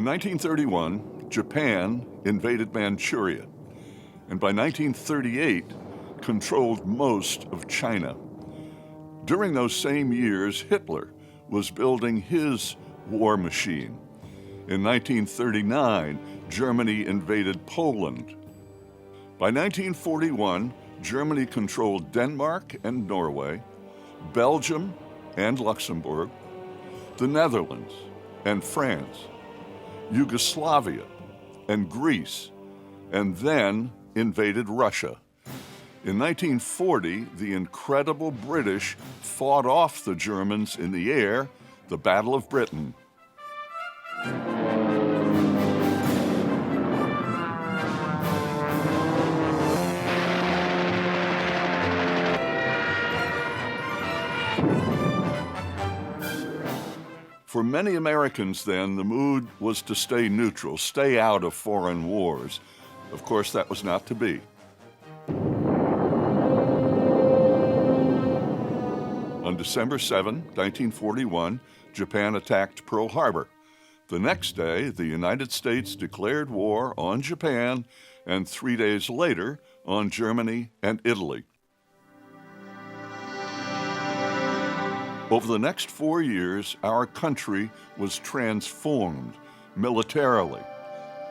In 1931, Japan invaded Manchuria, and by 1938, controlled most of China. During those same years, Hitler was building his war machine. In 1939, Germany invaded Poland. By 1941, Germany controlled Denmark and Norway, Belgium and Luxembourg, the Netherlands and France, Yugoslavia and Greece, and then invaded Russia. In 1940, the incredible British fought off the Germans in the air, the Battle of Britain. For many Americans then, the mood was to stay neutral, stay out of foreign wars. Of course, that was not to be. On December 7, 1941, Japan attacked Pearl Harbor. The next day, the United States declared war on Japan, and 3 days later, on Germany and Italy. Over the next 4 years, our country was transformed militarily,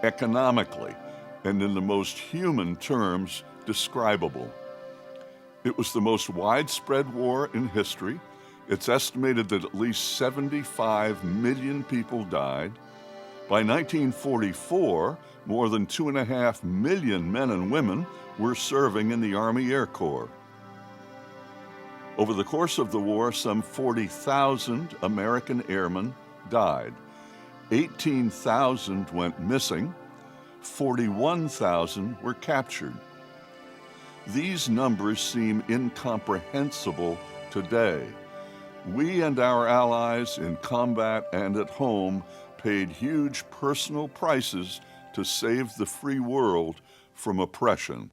economically, and in the most human terms describable. It was the most widespread war in history. It's estimated that at least 75 million people died. By 1944, more than 2.5 million men and women were serving in the Army Air Corps. Over the course of the war, some 40,000 American airmen died. 18,000 went missing. 41,000 were captured. These numbers seem incomprehensible today. We and our allies in combat and at home paid huge personal prices to save the free world from oppression.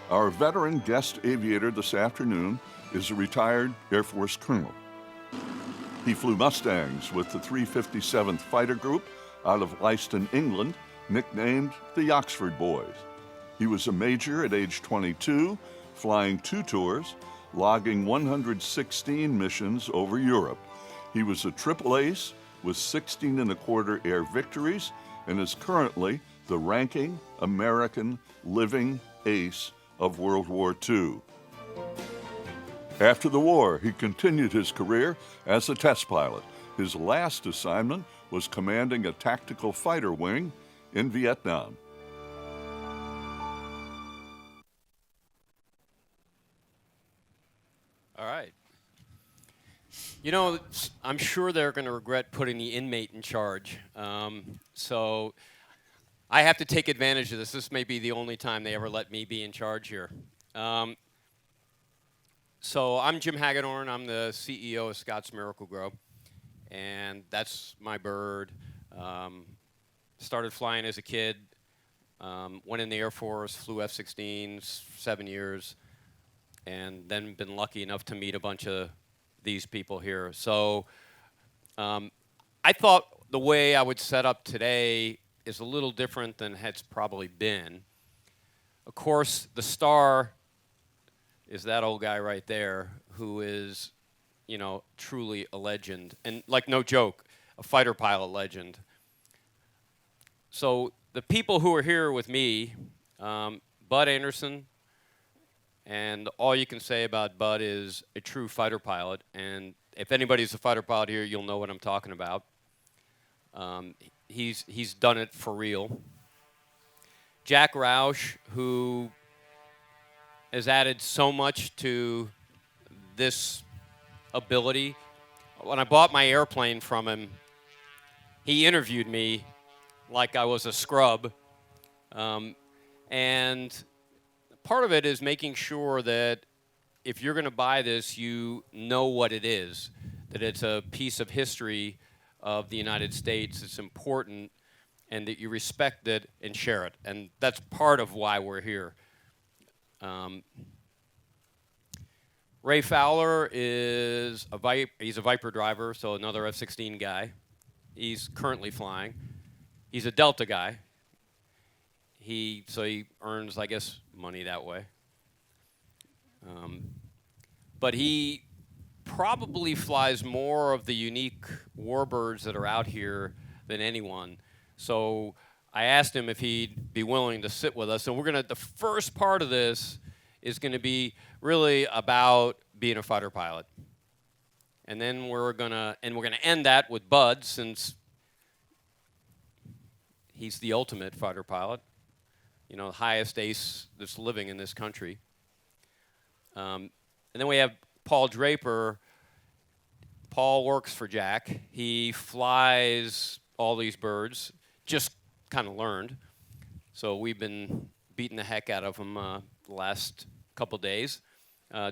Our veteran guest aviator this afternoon is a retired Air Force colonel. He flew Mustangs with the 357th Fighter Group out of Leiston, England, nicknamed the Oxford Boys. He was a major at age 22, flying 2 tours, logging 116 missions over Europe. He was a triple ace with 16 1/4 air victories and is currently the ranking American living ace of World War II. After the war, he continued his career as a test pilot. His last assignment was commanding a tactical fighter wing in Vietnam. All right. You know, I'm sure they're going to regret putting the inmate in charge. So I have to take advantage of this. This may be the only time they ever let me be in charge here. So I'm Jim Hagedorn. I'm the CEO of Scott's Miracle-Gro, and that's my bird. Started flying as a kid, went in the Air Force, flew F-16s 7 years, and then been lucky enough to meet a bunch of these people here. So I thought the way I would set up today is a little different than it's probably been. Of course, the star is that old guy right there who is, you know, truly a legend. And like, no joke, a fighter pilot legend. So the people who are here with me, Bud Anderson, and all you can say about Bud is a true fighter pilot. And if anybody's a fighter pilot here, you'll know what I'm talking about. He's done it for real. Jack Roush, who has added so much to this ability. when I bought my airplane from him, he interviewed me like I was a scrub. And part of it is making sure that if you're going to buy this, you know what it is, that it's a piece of history of the United States. It's important, and that you respect it and share it. And that's part of why we're here. Ray Fowler is he's a Viper driver, so another F-16 guy. He's currently flying. He's a Delta guy. So he earns, I guess, money that way. But he probably flies more of the unique Warbirds that are out here than anyone. So I asked him if he'd be willing to sit with us. And the first part of this is going to be really about being a fighter pilot. And then we're gonna end that with Bud, since he's the ultimate fighter pilot, the highest ace that's living in this country. And then we have Paul Draper. Paul works for Jack. He flies all these birds, just kind of learned. So we've been beating the heck out of him the last couple days,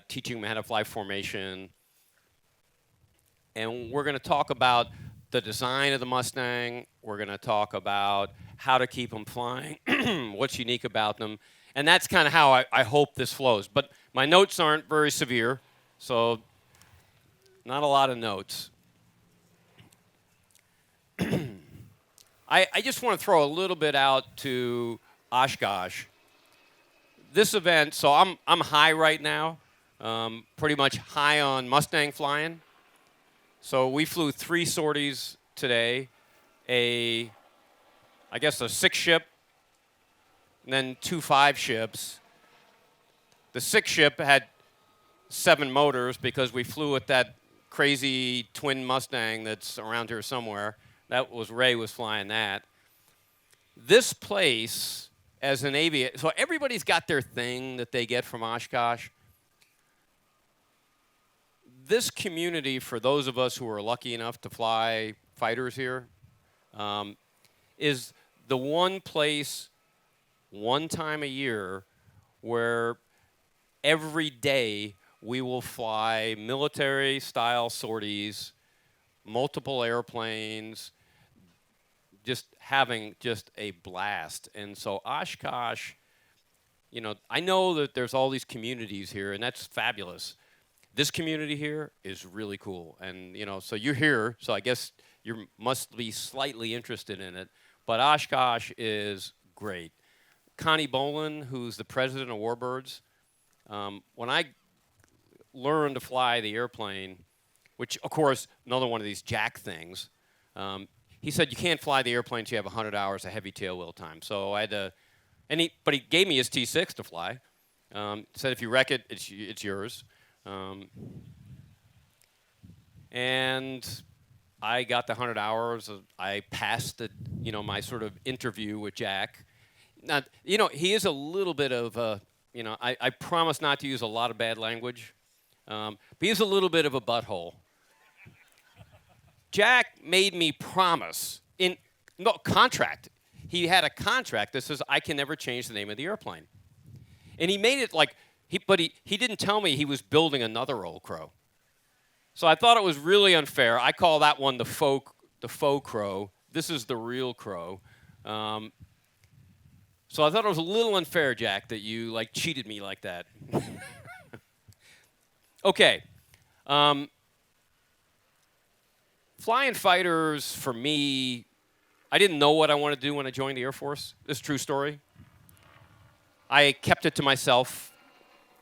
teaching him how to fly formation. And we're going to talk about the design of the Mustang. We're going to talk about how to keep them flying, what's unique about them. And that's kind of how I hope this flows. But my notes aren't very severe, so not a lot of notes. I just want to throw a little bit out to Oshkosh. This event, so I'm high right now, pretty much high on Mustang flying. So we flew 3 sorties today, I guess a 6-ship, and then 2 5-ships. The 6-ship had 7 motors because we flew with that crazy twin Mustang that's around here somewhere. Ray was flying that. This place, as an aviator, so everybody's got their thing that they get from Oshkosh. This community, for those of us who are lucky enough to fly fighters here, is the one place, one time a year, where every day we will fly military-style sorties, multiple airplanes, just having just a blast. And so Oshkosh, I know that there's all these communities here, and that's fabulous. This community here is really cool. And, so you're here, so I guess you must be slightly interested in it. But Oshkosh is great. Connie Bolin, who's the president of Warbirds, when I learned to fly the airplane, which, of course, another one of these Jack things, he said, you can't fly the airplane until you have 100 hours of heavy tailwheel time. So I had to, but he gave me his T6 to fly. Said, if you wreck it, it's yours. And I got the 100 hours. I passed my sort of interview with Jack. Now, he is a little bit of a, I promise not to use a lot of bad language, but he's a little bit of a butthole. Jack made me promise contract. He had a contract that says I can never change the name of the airplane. And he made it like, he didn't tell me he was building another old crow. So I thought it was really unfair. I call that one the faux crow. This is the real crow. So I thought it was a little unfair, Jack, that you cheated me like that. Okay. Flying fighters, for me, I didn't know what I wanted to do when I joined the Air Force. This is a true story. I kept it to myself,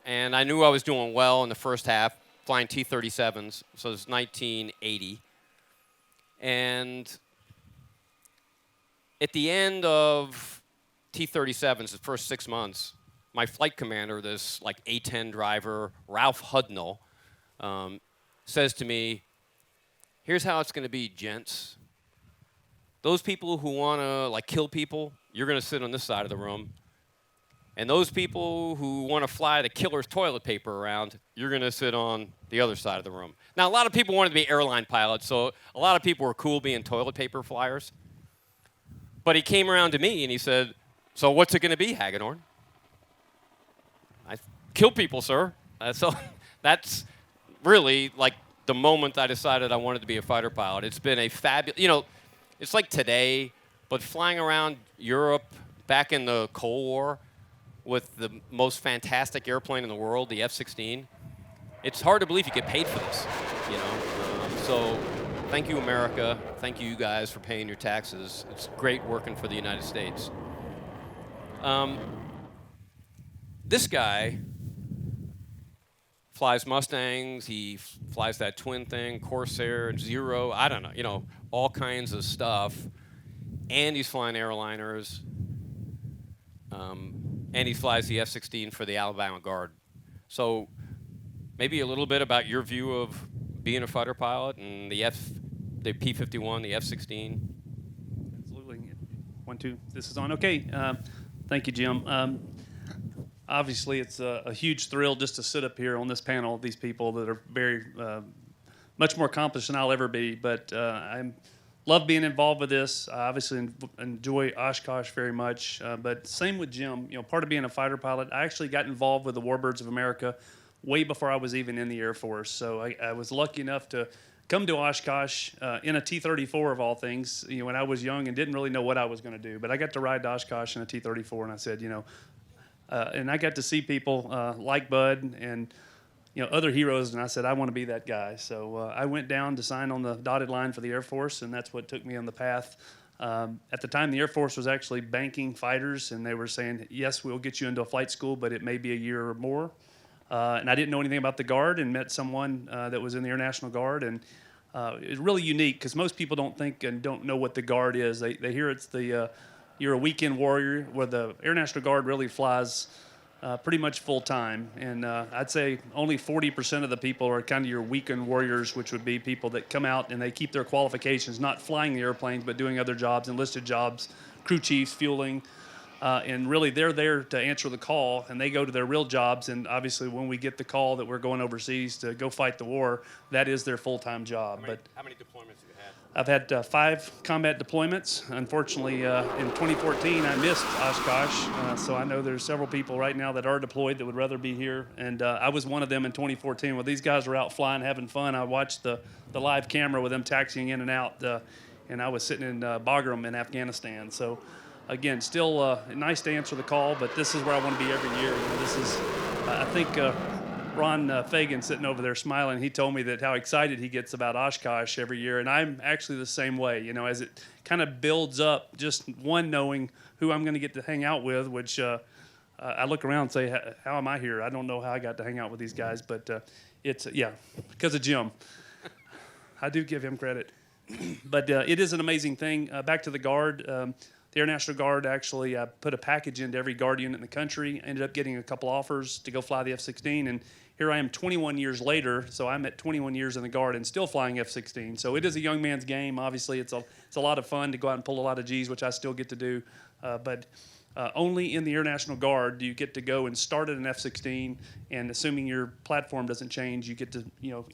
and I knew I was doing well in the first half, flying T-37s, so it was 1980. And at the end of T-37s, the first 6 months, my flight commander, this A-10 driver, Ralph Hudnall, says to me, here's how it's going to be, gents. Those people who want to kill people, you're going to sit on this side of the room. And those people who want to fly the killer's toilet paper around, you're going to sit on the other side of the room. Now, a lot of people wanted to be airline pilots, so a lot of people were cool being toilet paper flyers. But he came around to me and he said, "So what's it going to be, Hagedorn?" I kill people, sir. So that's really like the moment I decided I wanted to be a fighter pilot. It's been a fabulous, it's like today, but flying around Europe back in the Cold War with the most fantastic airplane in the world, the F-16. It's hard to believe you get paid for this, So thank you, America. Thank you guys for paying your taxes. It's great working for the United States. This guy flies Mustangs. He flies that twin thing, Corsair, Zero. I don't know, all kinds of stuff. And he's flying airliners. And he flies the F-16 for the Alabama Guard. So maybe a little bit about your view of being a fighter pilot and the P-51, the F-16. Absolutely. 1, 2. This is on. Okay. Thank you, Jim. Obviously, it's a huge thrill just to sit up here on this panel. These people that are very much more accomplished than I'll ever be. But I love being involved with this. I obviously enjoy Oshkosh very much. But same with Jim. Part of being a fighter pilot, I actually got involved with the Warbirds of America way before I was even in the Air Force. So I was lucky enough to come to Oshkosh in a T-34 of all things, when I was young and didn't really know what I was going to do. But I got to ride to Oshkosh in a T-34, and I said, and I got to see people like Bud and other heroes, and I said I want to be that guy. So I went down to sign on the dotted line for the Air Force, and that's what took me on the path. At the time, the Air Force was actually banking fighters, and they were saying, yes, we'll get you into a flight school, but it may be a year or more. And I didn't know anything about the Guard, and met someone that was in the Air National Guard, and it's really unique because most people don't think and don't know what the Guard is. They hear it's you're a weekend warrior, where the Air National Guard really flies pretty much full time. And I'd say only 40% of the people are kind of your weekend warriors, which would be people that come out and they keep their qualifications, not flying the airplanes, but doing other jobs, enlisted jobs, crew chiefs, fueling. And really, they're there to answer the call, and they go to their real jobs. And obviously, when we get the call that we're going overseas to go fight the war, that is their full-time job. How many deployments have you had? I've had 5 combat deployments. Unfortunately, in 2014, I missed Oshkosh, so I know there's several people right now that are deployed that would rather be here. And I was one of them in 2014. When these guys were out flying, having fun, I watched the live camera with them taxiing in and out, and I was sitting in Bagram in Afghanistan. So, again, still nice to answer the call, but this is where I want to be every year. This is, I think, Ron Fagan sitting over there smiling. He told me that how excited he gets about Oshkosh every year, and I'm actually the same way. As it kind of builds up, just one knowing who I'm going to get to hang out with, which I look around and say, how am I here? I don't know how I got to hang out with these guys, but it's because of Jim. I do give him credit, but it is an amazing thing. Back to the Guard. The Air National Guard actually put a package into every Guard unit in the country. Ended up getting a couple offers to go fly the F-16, and here I am 21 years later. So I'm at 21 years in the Guard and still flying F-16. So it is a young man's game. Obviously, it's a lot of fun to go out and pull a lot of G's, which I still get to do. But only in the Air National Guard do you get to go and start at an F-16, and assuming your platform doesn't change, you get to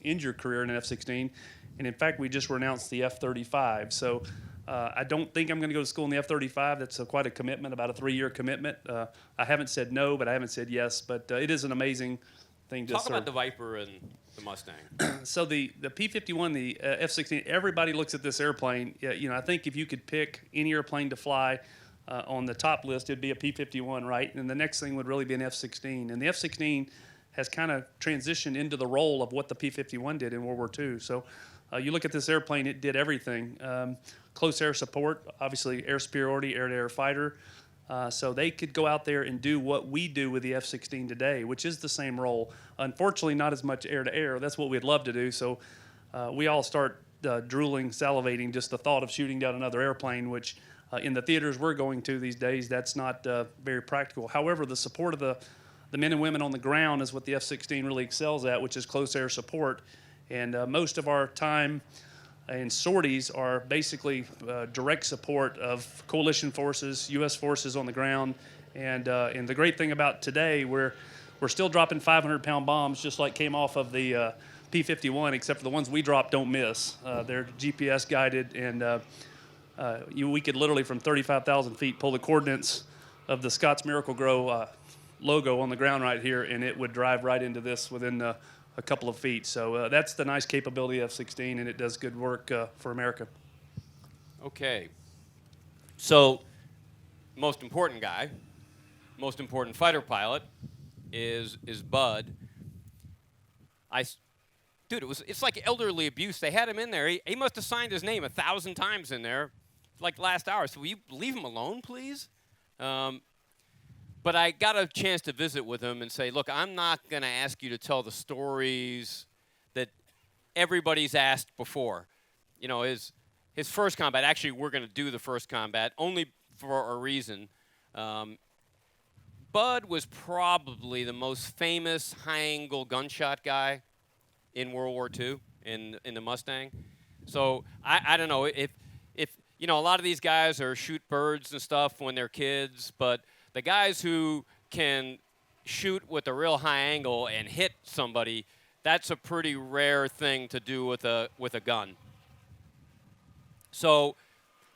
end your career in an F-16. And in fact, we just were announced the F-35. So I don't think I'm going to go to school in the F-35. That's quite a commitment, about a 3-year commitment. I haven't said no, but I haven't said yes. But it is an amazing thing to Talk serve. about the Viper and the Mustang. So the P-51, the F-16, everybody looks at this airplane. I think if you could pick any airplane to fly on the top list, it'd be a P-51, right? And the next thing would really be an F-16. And the F-16 has kind of transitioned into the role of what the P-51 did in World War II. So you look at this airplane, it did everything. Close air support, obviously air superiority, air-to-air fighter. So they could go out there and do what we do with the F-16 today, which is the same role. Unfortunately, not as much air-to-air. That's what we'd love to do. So we all start drooling, salivating, just the thought of shooting down another airplane, which in the theaters we're going to these days, that's not very practical. However, the support of the men and women on the ground is what the F-16 really excels at, which is close air support. And most of our time And sorties are basically direct support of coalition forces, U.S. forces on the ground. And the great thing about today, we're still dropping 500-pound bombs, just like came off of the P-51, except for the ones we drop don't miss. They're GPS guided, and we could literally from 35,000 feet pull the coordinates of the Scott's Miracle-Gro logo on the ground right here, and it would drive right into this within a couple of feet. So that's the nice capability of F-16, and it does good work for America. Okay. So, most important guy, most important fighter pilot is Bud. Dude, it's like elderly abuse. They had him in there. He must have signed his name 1,000 times in there, like last hour. So will you leave him alone, please? But I got a chance to visit with him and say, look, I'm not going to ask you to tell the stories that everybody's asked before. You know, his first combat, actually, we're going to do the first combat only for a reason. Bud was probably the most famous high-angle gunshot guy in World War II in the Mustang. So I don't know if you know, a lot of these guys are shoot birds and stuff when they're kids, but the guys who can shoot with a real high angle and hit somebody, that's a pretty rare thing to do with a gun. So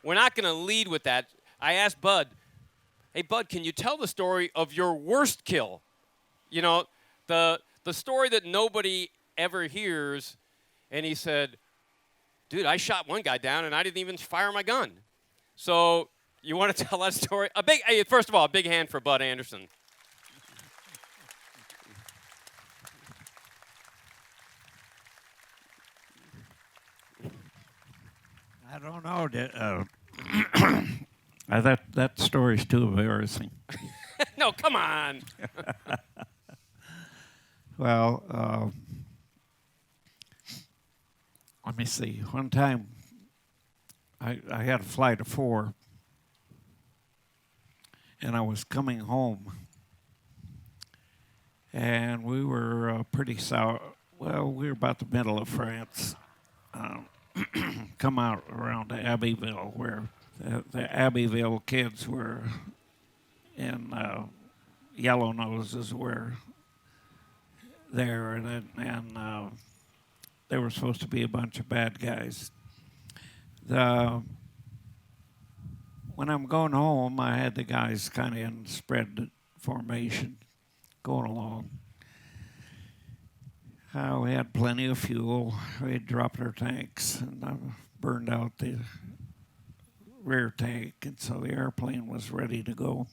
we're not going to lead with that. I asked Bud, hey, Bud, can you tell the story of your worst kill? You know, the story that nobody ever hears. And he said, dude, I shot one guy down, and I didn't even fire my gun. So you want to tell that story? First of all, a big hand for Bud Anderson. I don't know. That story's too embarrassing. No, come on. Well, let me see. One time, I had a flight of 4, and I was coming home, and we were pretty sour. Well, we were about the middle of France. Come out around Abbeville, where the Abbeville kids were in Yellow Noses were there, and they were supposed to be a bunch of bad guys. When I'm going home, I had the guys kind of in spread formation going along. We had plenty of fuel. We had dropped our tanks, and I burned out the rear tank, and so the airplane was ready to go.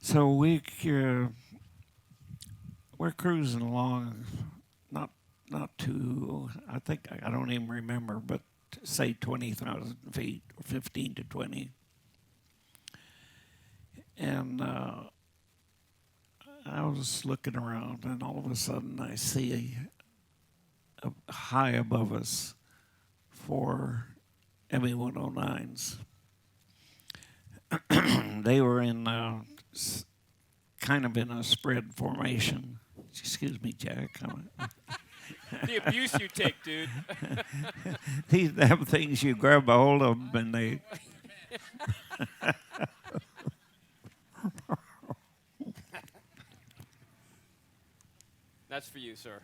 So we're cruising along, not too, I think, I don't even remember, but say 20,000 feet, or 15 to 20. And I was looking around, and all of a sudden I see high above us 4 ME-109s. They were in kind of in a spread formation. Excuse me, Jack. The abuse you take, dude. These damn things, you grab a hold of them and they... That's for you, sir.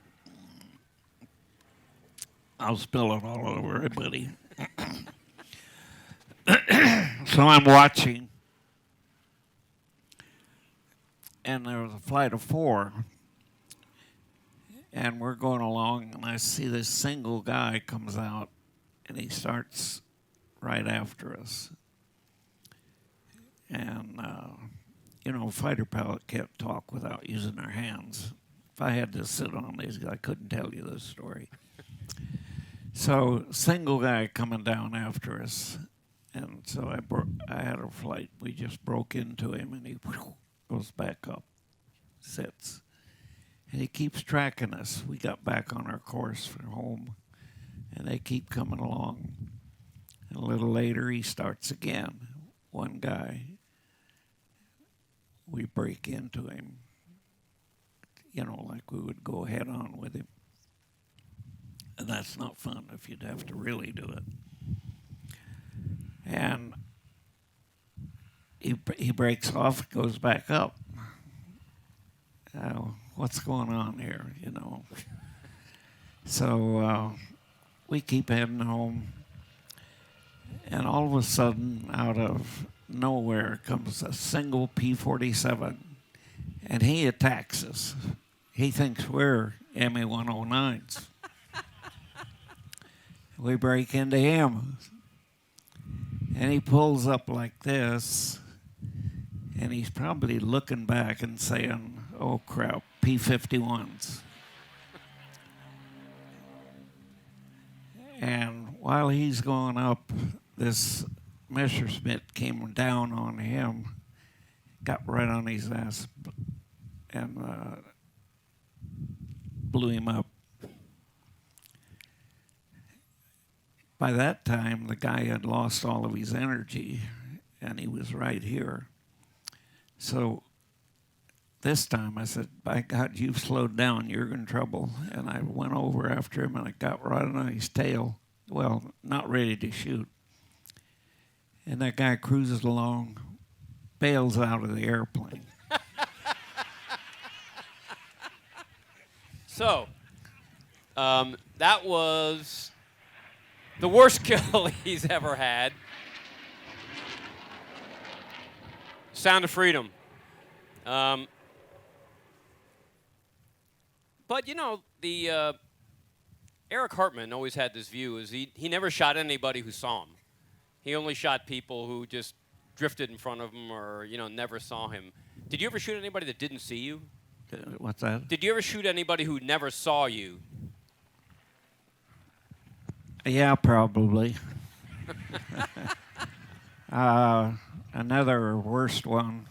I'll spill it all over everybody. So I'm watching, and there was a flight of 4, and we're going along, and I see this single guy comes out, and he starts right after us. And, you know, a fighter pilot can't talk without using their hands. If I had to sit on these, I couldn't tell you this story. So, single guy coming down after us. And so I had a flight. We just broke into him, and he goes back up, sits. And he keeps tracking us. We got back on our course for home, and they keep coming along. And a little later, he starts again. One guy. We break into him, you know, like we would go head on with him. and that's not fun if you'd have to really do it. And he breaks off, goes back up. What's going on here, you know? So we keep heading home, and all of a sudden, out of nowhere comes a single P-47, and he attacks us. He thinks we're ME-109s. We break into him, and he pulls up like this, and he's probably looking back and saying, "Oh crap, P-51s." And while he's going up, this Messerschmitt came down on him, got right on his ass, and blew him up. By that time, the guy had lost all of his energy, and he was right here. So this time I said, "By God, you've slowed down. You're in trouble." And I went over after him, and I got right on his tail. Well, not ready to shoot. And that guy cruises along, bails out of the airplane. So, that was the worst kill he's ever had. Sound of Freedom. But you know, the Eric Hartman always had this view: is he never shot anybody who saw him. He only shot people who just drifted in front of him, or never saw him. Did you ever shoot anybody that didn't see you? What's that? Did you ever shoot anybody who never saw you? Yeah, probably. Another worst one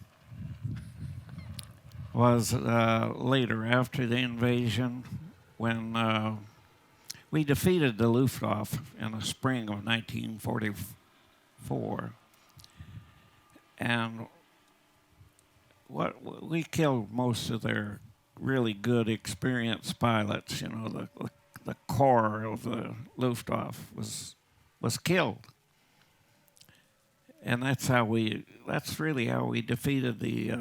was later, after the invasion, when we defeated the Luftwaffe in the spring of 1944. And we killed most of their really good, experienced pilots. You know, the core of the Luftwaffe was killed, and that's really how we defeated the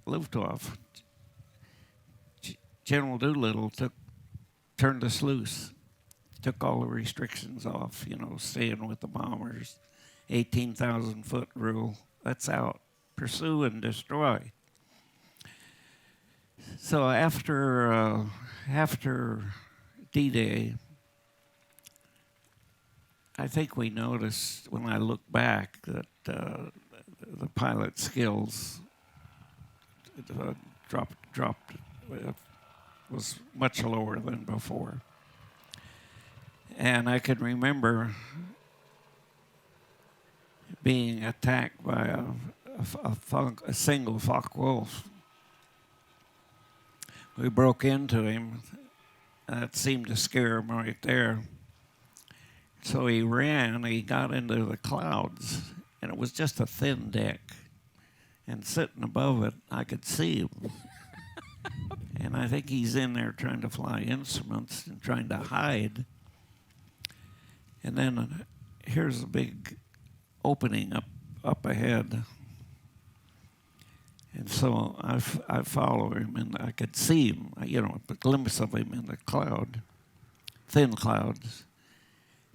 Luftwaffe. General Doolittle turned us loose, took all the restrictions off. You know, staying with the bombers, 18,000-foot rule. That's out. Pursue and destroy. So after D-Day, I think we noticed, when I look back, that the pilot skills was much lower than before. And I could remember being attacked by a single Focke-Wulf. We broke into him. That seemed to scare him right there. So he ran, he got into the clouds, and it was just a thin deck. And sitting above it, I could see him. And I think he's in there trying to fly instruments and trying to hide. And then here's a big opening up ahead. And so I follow him, and I could see him, a glimpse of him in the cloud, thin clouds.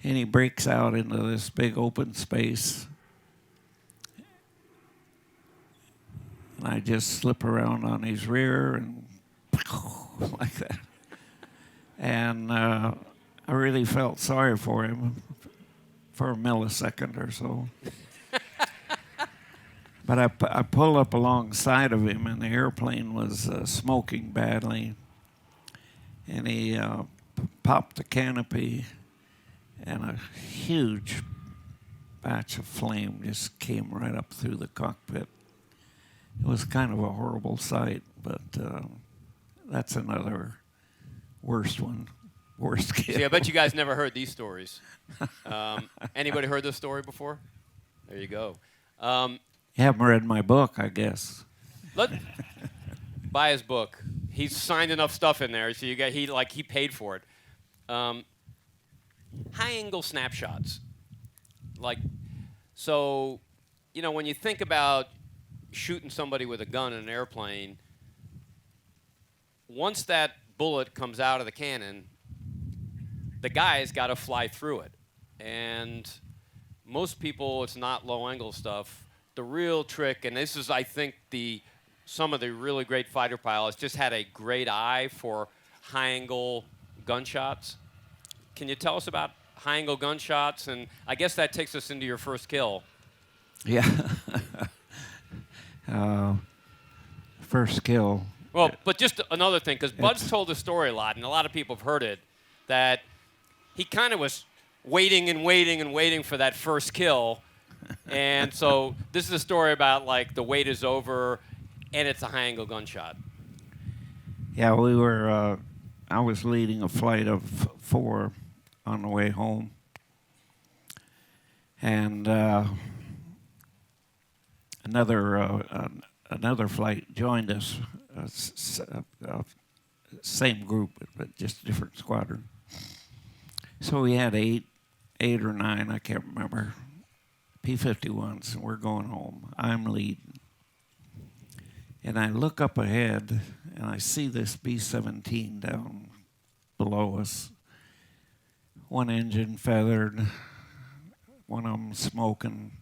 And he breaks out into this big open space. And I just slip around on his rear and like that. And I really felt sorry for him for a millisecond or so. But I pulled up alongside of him, and the airplane was smoking badly. And he popped the canopy, and a huge batch of flame just came right up through the cockpit. It was kind of a horrible sight, but that's another worst one. Worst kill. See, I bet you guys never heard these stories. Anybody heard this story before? There you go. You haven't read my book, I guess. Buy his book. He's signed enough stuff in there, so he paid for it. high-angle snapshots. Like, so, when you think about shooting somebody with a gun in an airplane, once that bullet comes out of the cannon, the guy's got to fly through it. And most people, it's not low-angle stuff. The real trick, and this is, I think, some of the really great fighter pilots just had a great eye for high-angle gunshots. Can you tell us about high-angle gunshots? And I guess that takes us into your first kill. Yeah. First kill. Well, but just another thing, because Bud's told the story a lot, and a lot of people have heard it, that he kind of was waiting and waiting and waiting for that first kill. And so this is a story about, like, the wait is over, and it's a high-angle gunshot. Yeah, we were, I was leading a flight of 4 on the way home. And another flight joined us, same group, but just different squadron. So we had eight or nine, I can't remember, P-51s, and we're going home. I'm leading. And I look up ahead, and I see this B-17 down below us. One engine feathered, one of them smoking,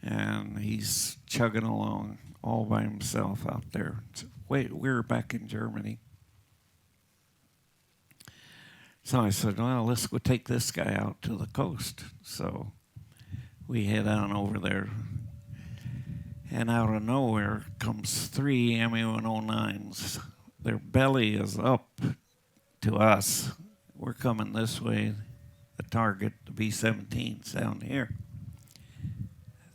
and he's chugging along all by himself out there. Wait, we're back in Germany. So I said, well, let's go take this guy out to the coast. So we head on over there. And out of nowhere comes 3 ME-109s. Their belly is up to us. We're coming this way. The target, the B-17's down here.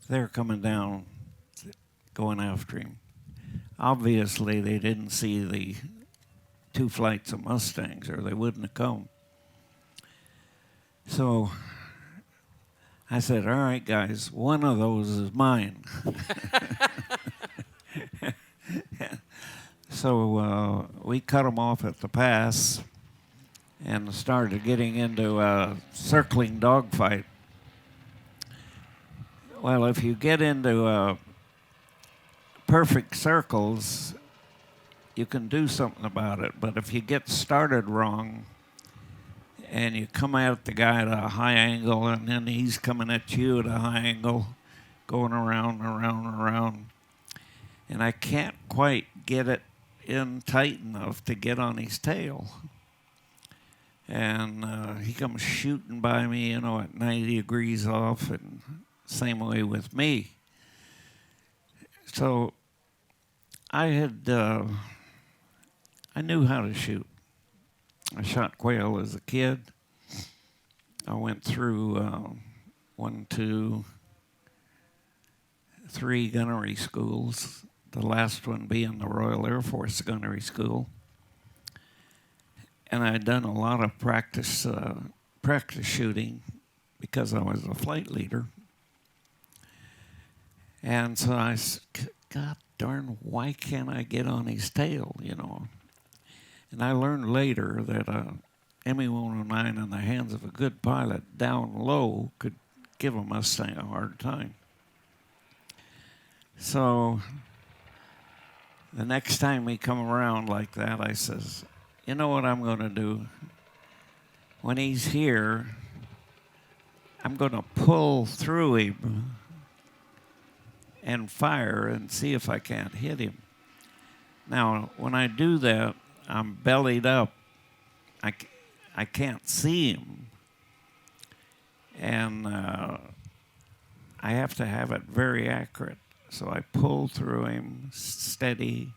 They're coming down, going after him. Obviously, they didn't see the 2 flights of Mustangs, or they wouldn't have come. So I said, all right, guys, one of those is mine. So we cut them off at the pass and started getting into a circling dogfight. Well, if you get into perfect circles, you can do something about it. But if you get started wrong and you come at the guy at a high angle and then he's coming at you at a high angle, going around and around and around, and I can't quite get it in tight enough to get on his tail. And he comes shooting by me, at 90 degrees off, and same way with me. So I knew how to shoot. I shot quail as a kid. I went through 1, 2, 3 gunnery schools, the last one being the Royal Air Force Gunnery School. And I'd done a lot of practice shooting because I was a flight leader. And so I said, God darn, why can't I get on his tail, And I learned later that a ME-109 in the hands of a good pilot down low could give a Mustang a hard time. So the next time we come around like that, I says, you know what I'm going to do? When he's here, I'm going to pull through him and fire and see if I can't hit him. Now, when I do that, I'm bellied up. I can't see him. And I have to have it very accurate. So I pulled through him, steady,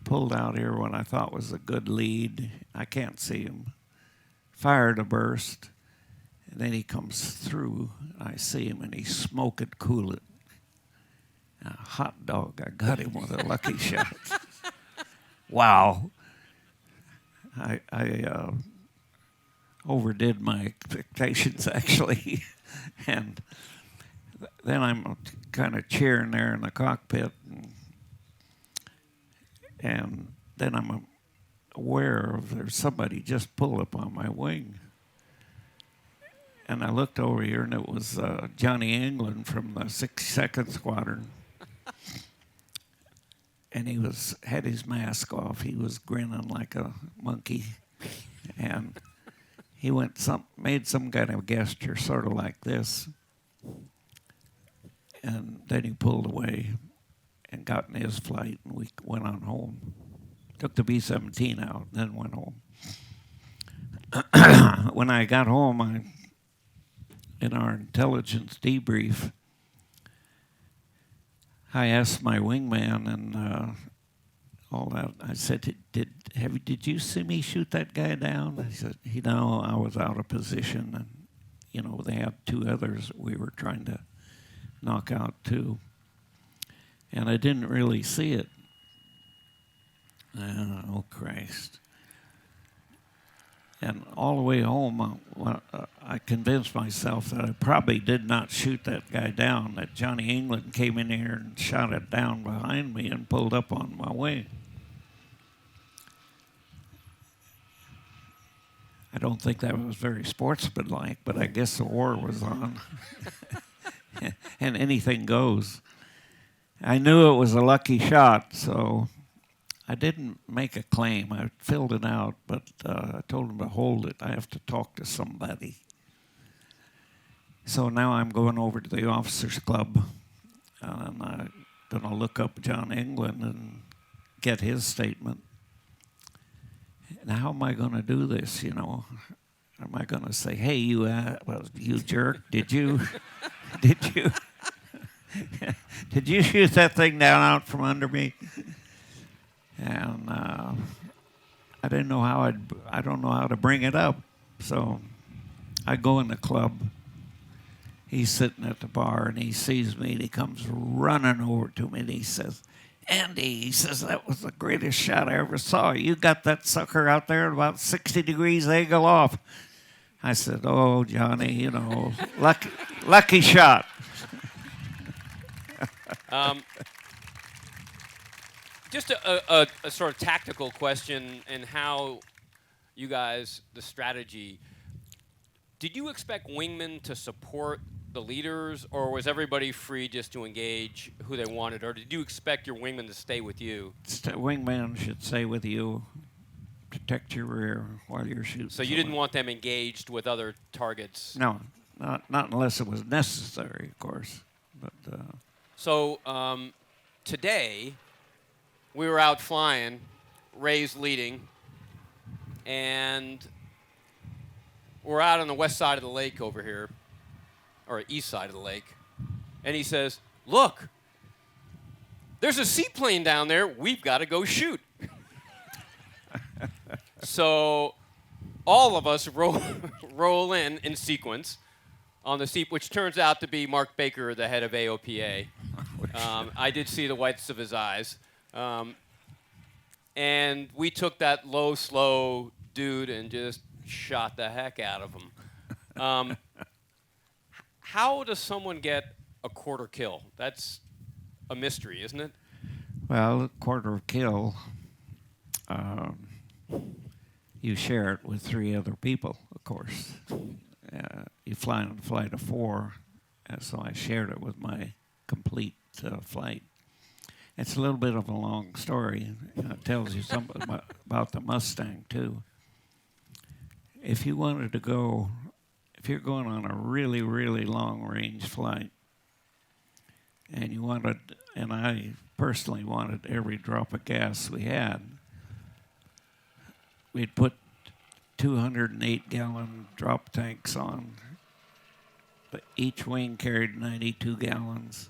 pulled out here what I thought was a good lead. I can't see him. Fired a burst, and then he comes through. I see him, and he's smoking coolant. A hot dog. I got him with a lucky shot. Wow. I overdid my expectations, actually. And then I'm kind of cheering there in the cockpit. And then I'm aware of there's somebody just pulled up on my wing. And I looked over here, and it was Johnny England from the 62nd Squadron. And he had his mask off. He was grinning like a monkey. And he made some kind of gesture, sort of like this. And then he pulled away and got in his flight, and we went on home. Took the B-17 out, and then went home. When I got home, in our intelligence debrief, I asked my wingman and all that. I said, "Did you see me shoot that guy down?" He said, "No, I was out of position, and they had two others that we were trying to knock out too, and I didn't really see it." Oh Christ! And all the way home, I convinced myself that I probably did not shoot that guy down, that Johnny England came in here and shot it down behind me and pulled up on my wing. I don't think that was very sportsmanlike, but I guess the war was on. And anything goes. I knew it was a lucky shot, so I didn't make a claim. I filled it out, but I told him to hold it. I have to talk to somebody. So now I'm going over to the officers' club, and I'm going to look up John England and get his statement. Now, how am I going to do this, Am I going to say, "Hey, you jerk, did you shoot that thing down out from under me?" And I didn't know I don't know how to bring it up. So I go in the club. He's sitting at the bar, and he sees me, and he comes running over to me, and he says, "Andy," he says, "that was the greatest shot I ever saw. You got that sucker out there at about 60 degrees angle off." I said, "Oh, Johnny, lucky shot." Just a sort of tactical question, and how you guys, the strategy. Did you expect wingmen to support the leaders, or was everybody free just to engage who they wanted, or did you expect your wingmen to stay with you? Wingman should stay with you, protect your rear while you're shooting. So you didn't want them engaged with other targets? No, not unless it was necessary, of course. But So today, we were out flying, Ray's leading, and we're out on the west side of the lake over here, or east side of the lake, and he says, "Look, there's a seaplane down there. We've got to go shoot." So all of us roll in sequence on the seat, which turns out to be Mark Baker, the head of AOPA. I did see the whites of his eyes. And we took that low, slow dude and just shot the heck out of him. How does someone get a quarter kill? That's a mystery, isn't it? Well, a quarter kill, you share it with 3 other people, of course. You fly on a flight of 4, so I shared it with my complete flight. It's a little bit of a long story. It tells you something about the Mustang, too. If you're going on a really, really long-range flight, and I personally wanted every drop of gas we had, we'd put 208-gallon drop tanks on. But each wing carried 92 gallons.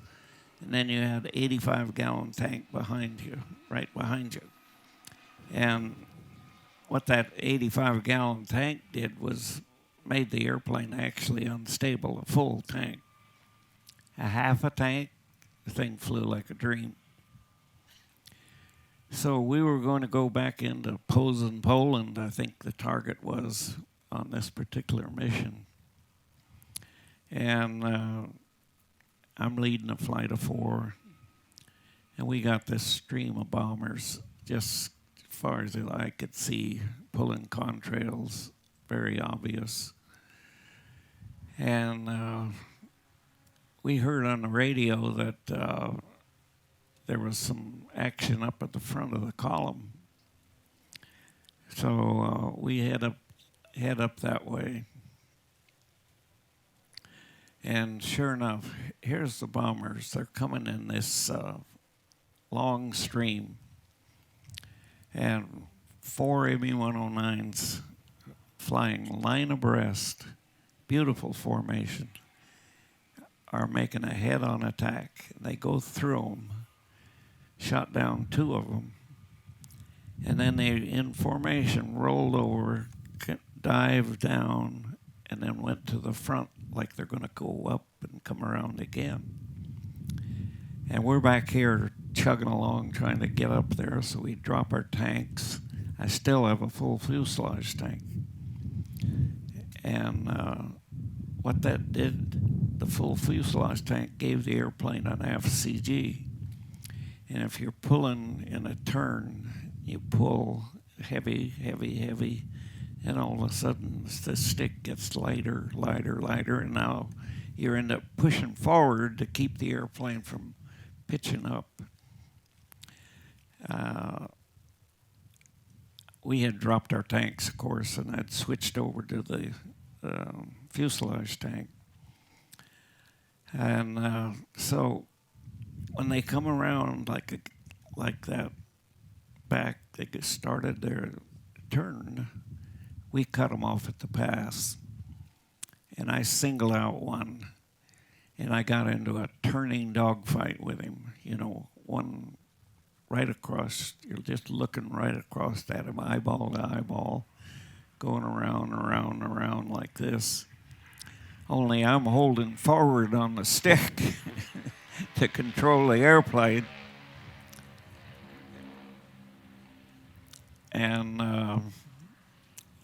And then you had an 85-gallon tank behind you, right behind you. And what that 85-gallon tank did was made the airplane actually unstable, a full tank. A half a tank, the thing flew like a dream. So we were going to go back into Posen, Poland, I think the target was on this particular mission. And I'm leading a flight of 4, and we got this stream of bombers just as far as I could see, pulling contrails, very obvious. And we heard on the radio that there was some action up at the front of the column. So we head up that way. And sure enough, here's the bombers. They're coming in this long stream. And 4 ME-109s flying line abreast, beautiful formation, are making a head-on attack. They go through them, shot down 2 of them, and then they, in formation, rolled over, dived down, and then went to the front like they're going to go up and come around again. And we're back here chugging along trying to get up there, so we drop our tanks. I still have a full fuselage tank. And what that did, the full fuselage tank gave the airplane an FCG. And if you're pulling in a turn, you pull heavy, heavy, heavy, and all of a sudden the stick gets lighter, lighter, lighter, and now you end up pushing forward to keep the airplane from pitching up. We had dropped our tanks, of course, and I'd switched over to the fuselage tank. And so when they come around like that back, they get started their turn, we cut them off at the pass. And I singled out one, and I got into a turning dogfight with him. You know, one right across, you're just looking right across at him, eyeball to eyeball, going around, around, around like this. Only I'm holding forward on the stick to control the airplane. And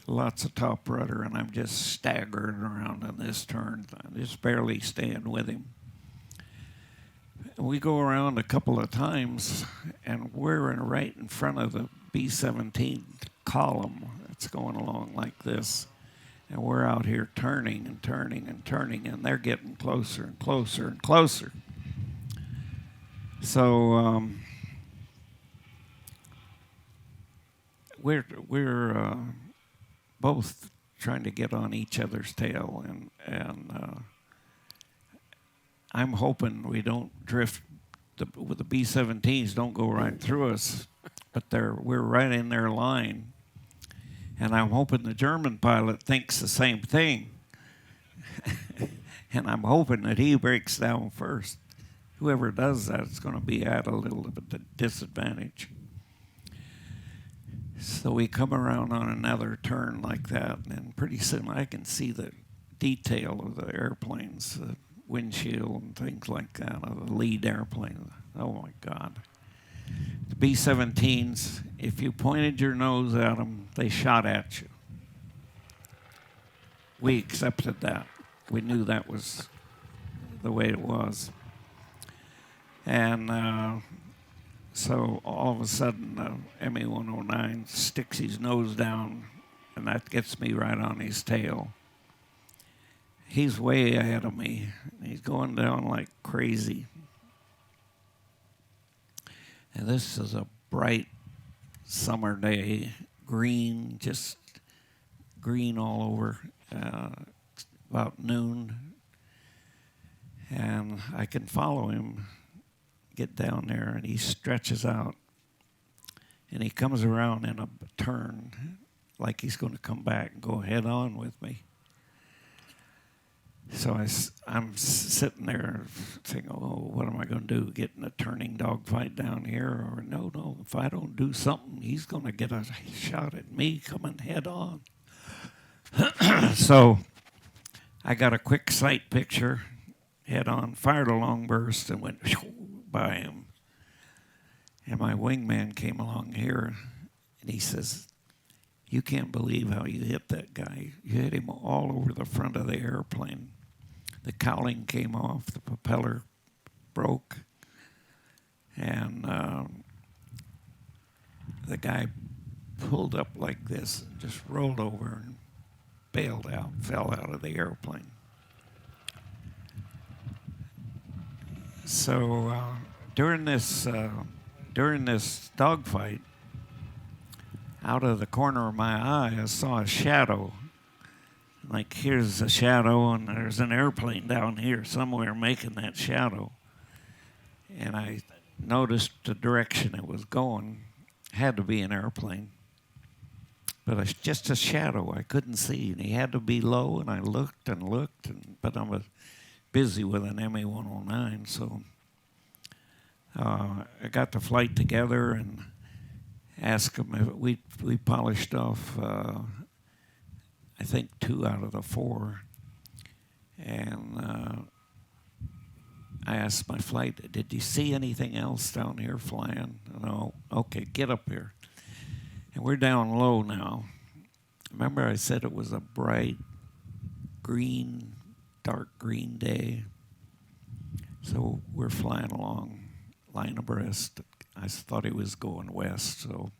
lots of top rudder, and I'm just staggering around on this turn. I'm just barely staying with him. We go around a couple of times, and we're right in front of the B-17 column that's going along like this. And we're out here turning and turning and turning, and they're getting closer and closer and closer. So we're both trying to get on each other's tail, and I'm hoping we don't drift with the B-17s, don't go right through us, but we're right in their line. And I'm hoping the German pilot thinks the same thing. And I'm hoping that he breaks down first. Whoever does that is going to be at a little bit of disadvantage. So we come around on another turn like that, and pretty soon I can see the detail of the airplanes, the windshield and things like that, of the lead airplane. Oh my God. The B-17s, if you pointed your nose at them, they shot at you. We accepted that. We knew that was the way it was. And so all of a sudden, the ME-109 sticks his nose down, and that gets me right on his tail. He's way ahead of me. He's going down like crazy. And this is a bright summer day, green, just green all over, about noon. And I can follow him, get down there, and he stretches out. And he comes around in a turn like he's going to come back and go head on with me. So I'm sitting there thinking, oh, what am I going to do? Get in a turning dogfight down here? Or no, if I don't do something, he's going to get a shot at me coming head on. So I got a quick sight picture, head on, fired a long burst, and went by him. And my wingman came along here, and he says, you can't believe how you hit that guy. You hit him all over the front of the airplane. The cowling came off, the propeller broke, and the guy pulled up like this and just rolled over and bailed out, fell out of the airplane. So during this dogfight, out of the corner of my eye, I saw a shadow. Like, here's a shadow, and there's an airplane down here somewhere making that shadow. And I noticed the direction it was going. Had to be an airplane. But it's just a shadow I couldn't see. And he had to be low, and I looked and looked. But I was busy with an MA-109, so I got the flight together and asked him if we polished off, I think 2 out of the 4. And I asked my flight, did you see anything else down here flying? No. Okay, get up here. And we're down low now. Remember I said it was a bright green, dark green day. So we're flying along, line abreast. I thought he was going west, so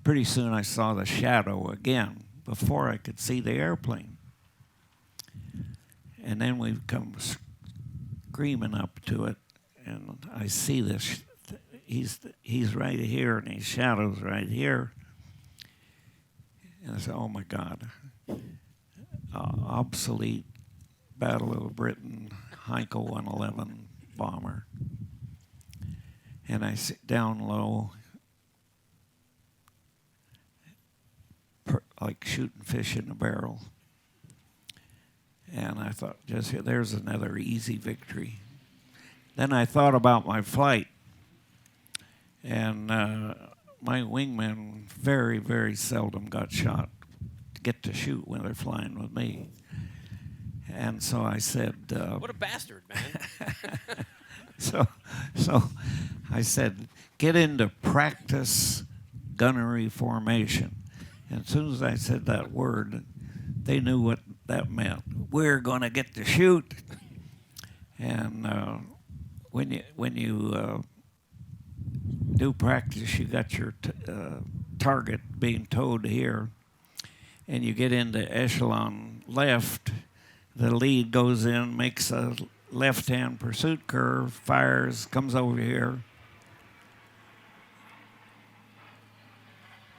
pretty soon I saw the shadow again before I could see the airplane. And then we come screaming up to it, and I see this. He's right here, and his shadow's right here. And I said, oh my God, obsolete Battle of Britain Heinkel 111 bomber. And I sit down low, like shooting fish in a barrel. And I thought, just here, there's another easy victory. Then I thought about my flight. And my wingmen very, very seldom got shot, get to shoot when they're flying with me. And so I said... what a bastard, man. So I said, get into practice gunnery formation. And as soon as I said that word, they knew what that meant. We're going to get to shoot. And when you do practice, you got your target being towed here, and you get into echelon left. The lead goes in, makes a left-hand pursuit curve, fires, comes over here.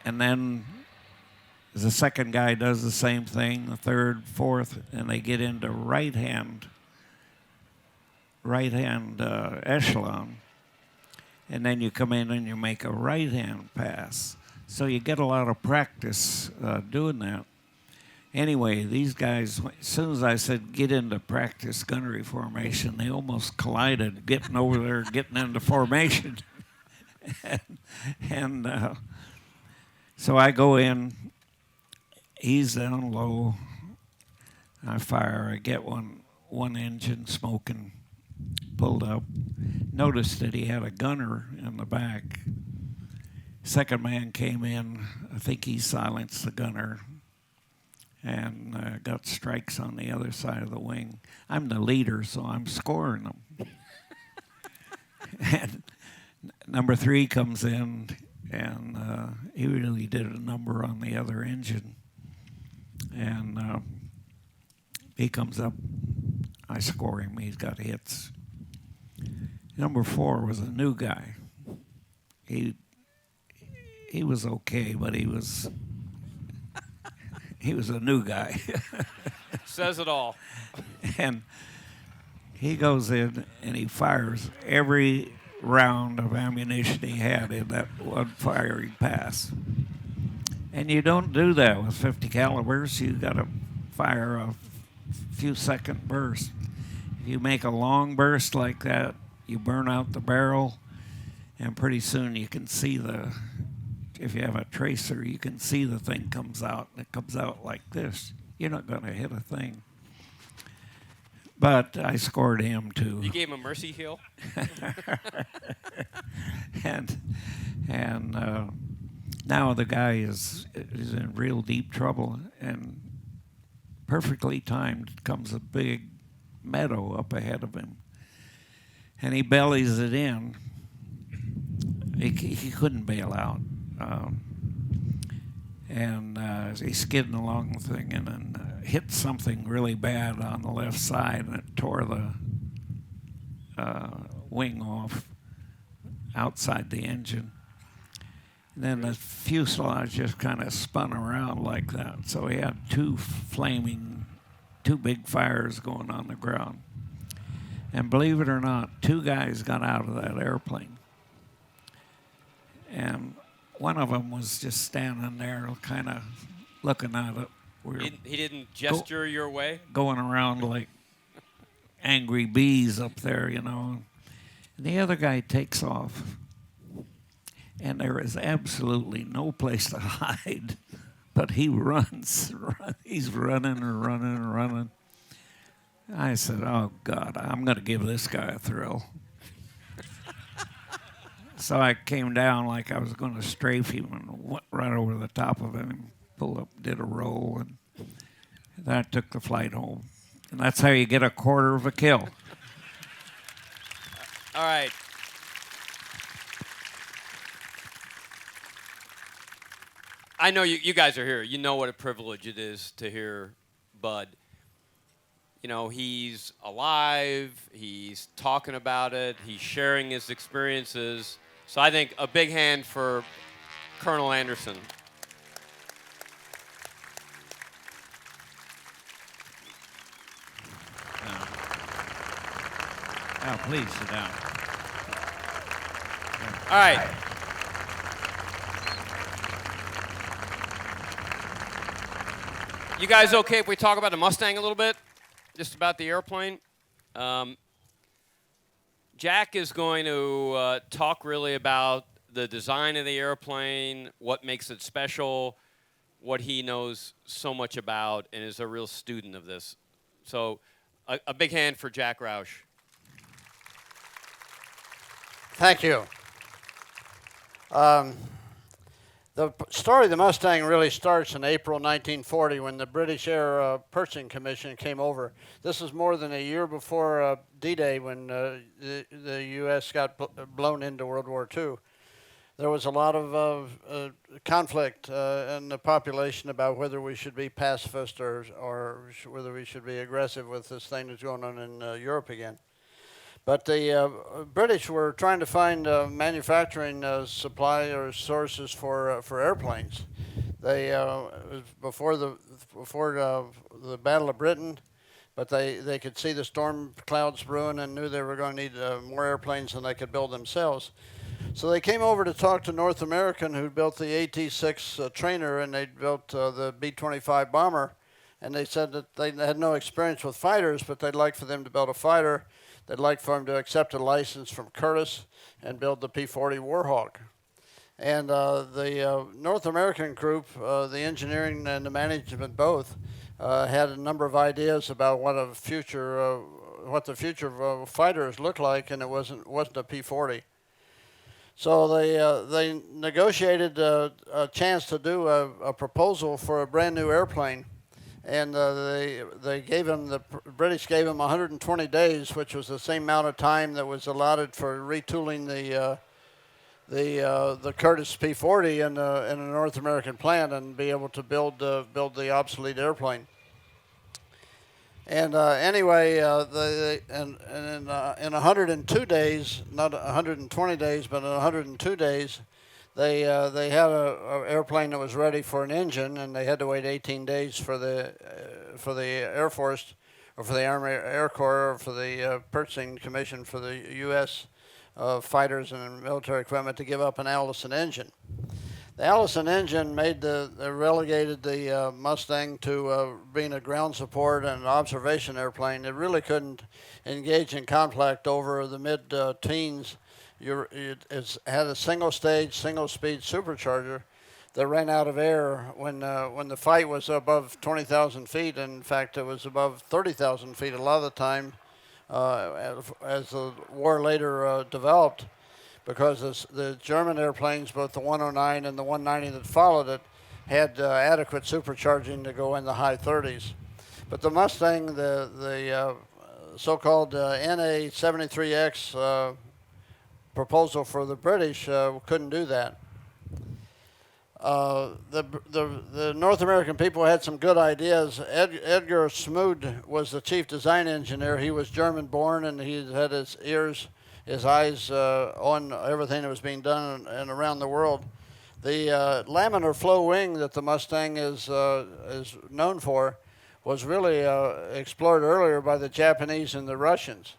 And then the second guy does the same thing, the third, fourth, and they get into right-hand echelon. And then you come in and you make a right-hand pass. So you get a lot of practice doing that. Anyway, these guys, as soon as I said get into practice gunnery formation, they almost collided, getting over there, getting into formation. and so I go in, he's down low, I fire, I get one engine smoking, pulled up, noticed that he had a gunner in the back. Second man came in, I think he silenced the gunner, and got strikes on the other side of the wing. I'm the leader, so I'm scoring them. And number 3 comes in, and he really did a number on the other engine. And he comes up, I score him, he's got hits. Number 4 was a new guy. He was okay, but he was a new guy. Says it all. And he goes in and he fires every round of ammunition he had in that one firing pass. And you don't do that with 50 calibers. You got to fire a few second burst. If you make a long burst like that, you burn out the barrel, and pretty soon you can see if you have a tracer, you can see the thing comes out. It comes out like this. You're not going to hit a thing. But I scored him too. You gave him a mercy heal? and now the guy is in real deep trouble, and perfectly timed comes a big meadow up ahead of him. And he bellies it in. He couldn't bail out. And he's skidding along the thing and then hit something really bad on the left side, and it tore wing off outside the engine. And then the fuselage just kind of spun around like that. So we had two big fires going on the ground. And believe it or not, 2 guys got out of that airplane. And one of them was just standing there kind of looking at it. He didn't gesture your way? Going around like angry bees up there, you know. And the other guy takes off. And there is absolutely no place to hide. But he runs. He's running and running and running. I said, oh, God, I'm going to give this guy a thrill. So I came down like I was going to strafe him and went right over the top of him and pulled up, did a roll, and that took the flight home. And that's how you get a quarter of a kill. All right. I know you guys are here. You know what a privilege it is to hear Bud. You know, he's alive. He's talking about it. He's sharing his experiences. So I think a big hand for Colonel Anderson. Now, please sit down. All right. You guys okay if we talk about the Mustang a little bit? Just about the airplane? Jack is going to talk really about the design of the airplane, what makes it special, what he knows so much about, and is a real student of this. So a big hand for Jack Roush. Thank you. The story of the Mustang really starts in April 1940 when the British Air Purchasing Commission came over. This is more than a year before D-Day when the U.S. got blown into World War II. There was a lot of conflict in the population about whether we should be pacifist or whether we should be aggressive with this thing that's going on in Europe again. But the British were trying to find manufacturing supply or sources for airplanes. They it was before the Battle of Britain, but they could see the storm clouds brewing and knew they were going to need more airplanes than they could build themselves. So they came over to talk to North American, who built the AT-6 trainer, and they'd built the B-25 bomber, and they said that they had no experience with fighters, but they'd like for them to build a fighter. They'd like for them to accept a license from Curtiss and build the P-40 Warhawk. And the North American group, the engineering and the management both, had a number of ideas about what the future of fighters looked like, and it wasn't a P-40. So they negotiated a chance to do a proposal for a brand new airplane. And they gave him, the British gave him 120 days, which was the same amount of time that was allotted for retooling the Curtiss P-40 in a North American plant and be able to build the obsolete airplane. And anyway, in 102 days, not 120 days, but in 102 days, they had an airplane that was ready for an engine, and they had to wait 18 days for the Air Force, or for the Army Air Corps, or for the Purchasing Commission for the U.S. Fighters and military equipment to give up an Allison engine. The Allison engine relegated the Mustang to being a ground support and observation airplane. It really couldn't engage in conflict over the mid-teens. It had a single-stage, single-speed supercharger that ran out of air when the fight was above 20,000 feet. In fact, it was above 30,000 feet a lot of the time as the war later developed, because the German airplanes, both the 109 and the 190 that followed it, had adequate supercharging to go in the high 30s. But the Mustang, the so-called NA-73X proposal for the British couldn't do that. The North American people had some good ideas. Edgar Smoot was the chief design engineer. He was German-born, and he had his eyes on everything that was being done and around the world. The laminar flow wing that the Mustang is known for was really explored earlier by the Japanese and the Russians.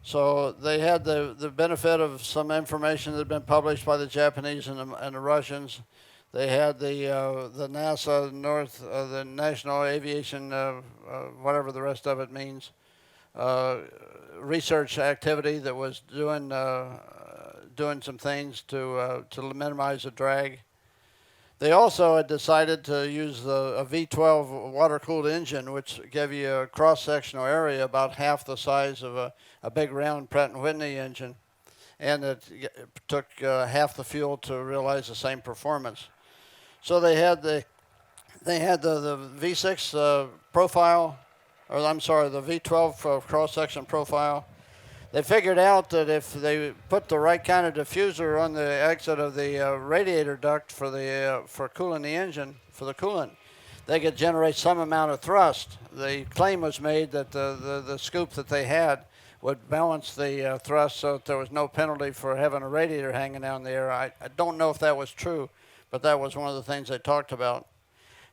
So they had the benefit of some information that had been published by the Japanese and the Russians. They had the NASA the National Aviation, whatever the rest of it means, research activity that was doing some things to minimize the drag. They also had decided to use a V12 water-cooled engine, which gave you a cross-sectional area about half the size of a big round Pratt & Whitney engine, and it took half the fuel to realize the same performance. So they had the V6 profile, or I'm sorry, the V12 cross-section profile. They figured out that if they put the right kind of diffuser on the exit of the radiator duct for cooling the engine, for the coolant, they could generate some amount of thrust. The claim was made that the scoop that they had would balance the thrust so that there was no penalty for having a radiator hanging out in the air. I don't know if that was true, but that was one of the things they talked about.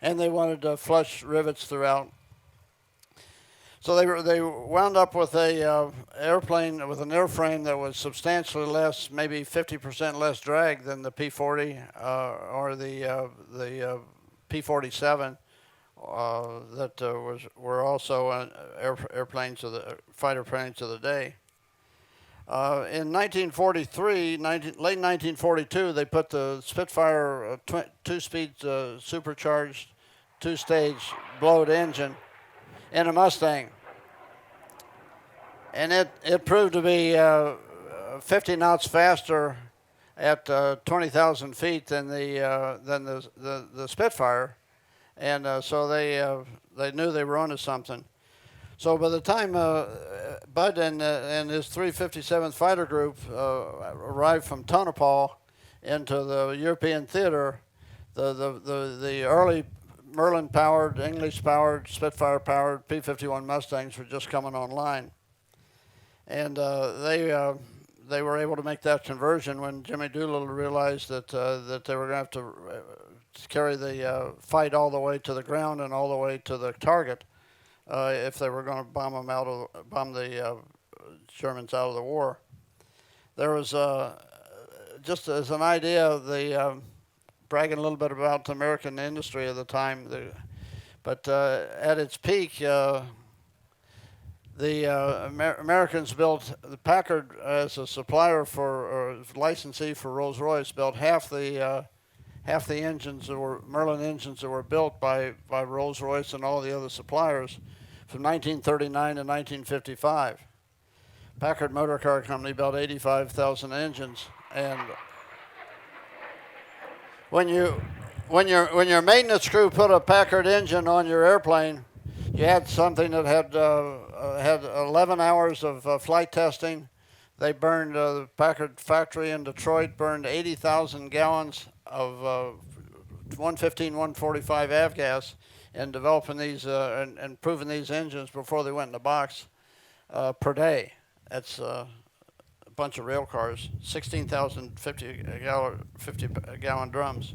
And they wanted flush rivets throughout. So they wound up with a airplane with an airframe that was substantially less, maybe 50% less drag than the P-40 or the P-47 that were also airplanes of the fighter planes of the day. In 1943, late 1942, they put the Spitfire two-speed supercharged two-stage blowed engine in a Mustang, and it proved to be 50 knots faster at 20,000 feet than the Spitfire, and so they knew they were onto something. So by the time Bud and his 357th Fighter Group arrived from Tonopah into the European theater, the early Merlin-powered, English-powered, Spitfire-powered P-51 Mustangs were just coming online. And they were able to make that conversion when Jimmy Doolittle realized that they were going to have to carry the fight all the way to the ground and all the way to the target if they were going to bomb the Germans out of the war. There was, just as an idea, bragging a little bit about the American industry of the time, but at its peak, Americans built the Packard as a supplier or licensee for Rolls-Royce built half the engines that were Merlin engines that were built by Rolls-Royce and all the other suppliers from 1939 to 1955. Packard Motor Car Company built 85,000 engines, and when your maintenance crew put a Packard engine on your airplane, you had something that had 11 hours of flight testing. They burned the Packard factory in Detroit burned 80,000 gallons of 115, 145 avgas in developing these and improving these engines before they went in the box per day. That's a bunch of rail cars, 16,000 50-gallon drums.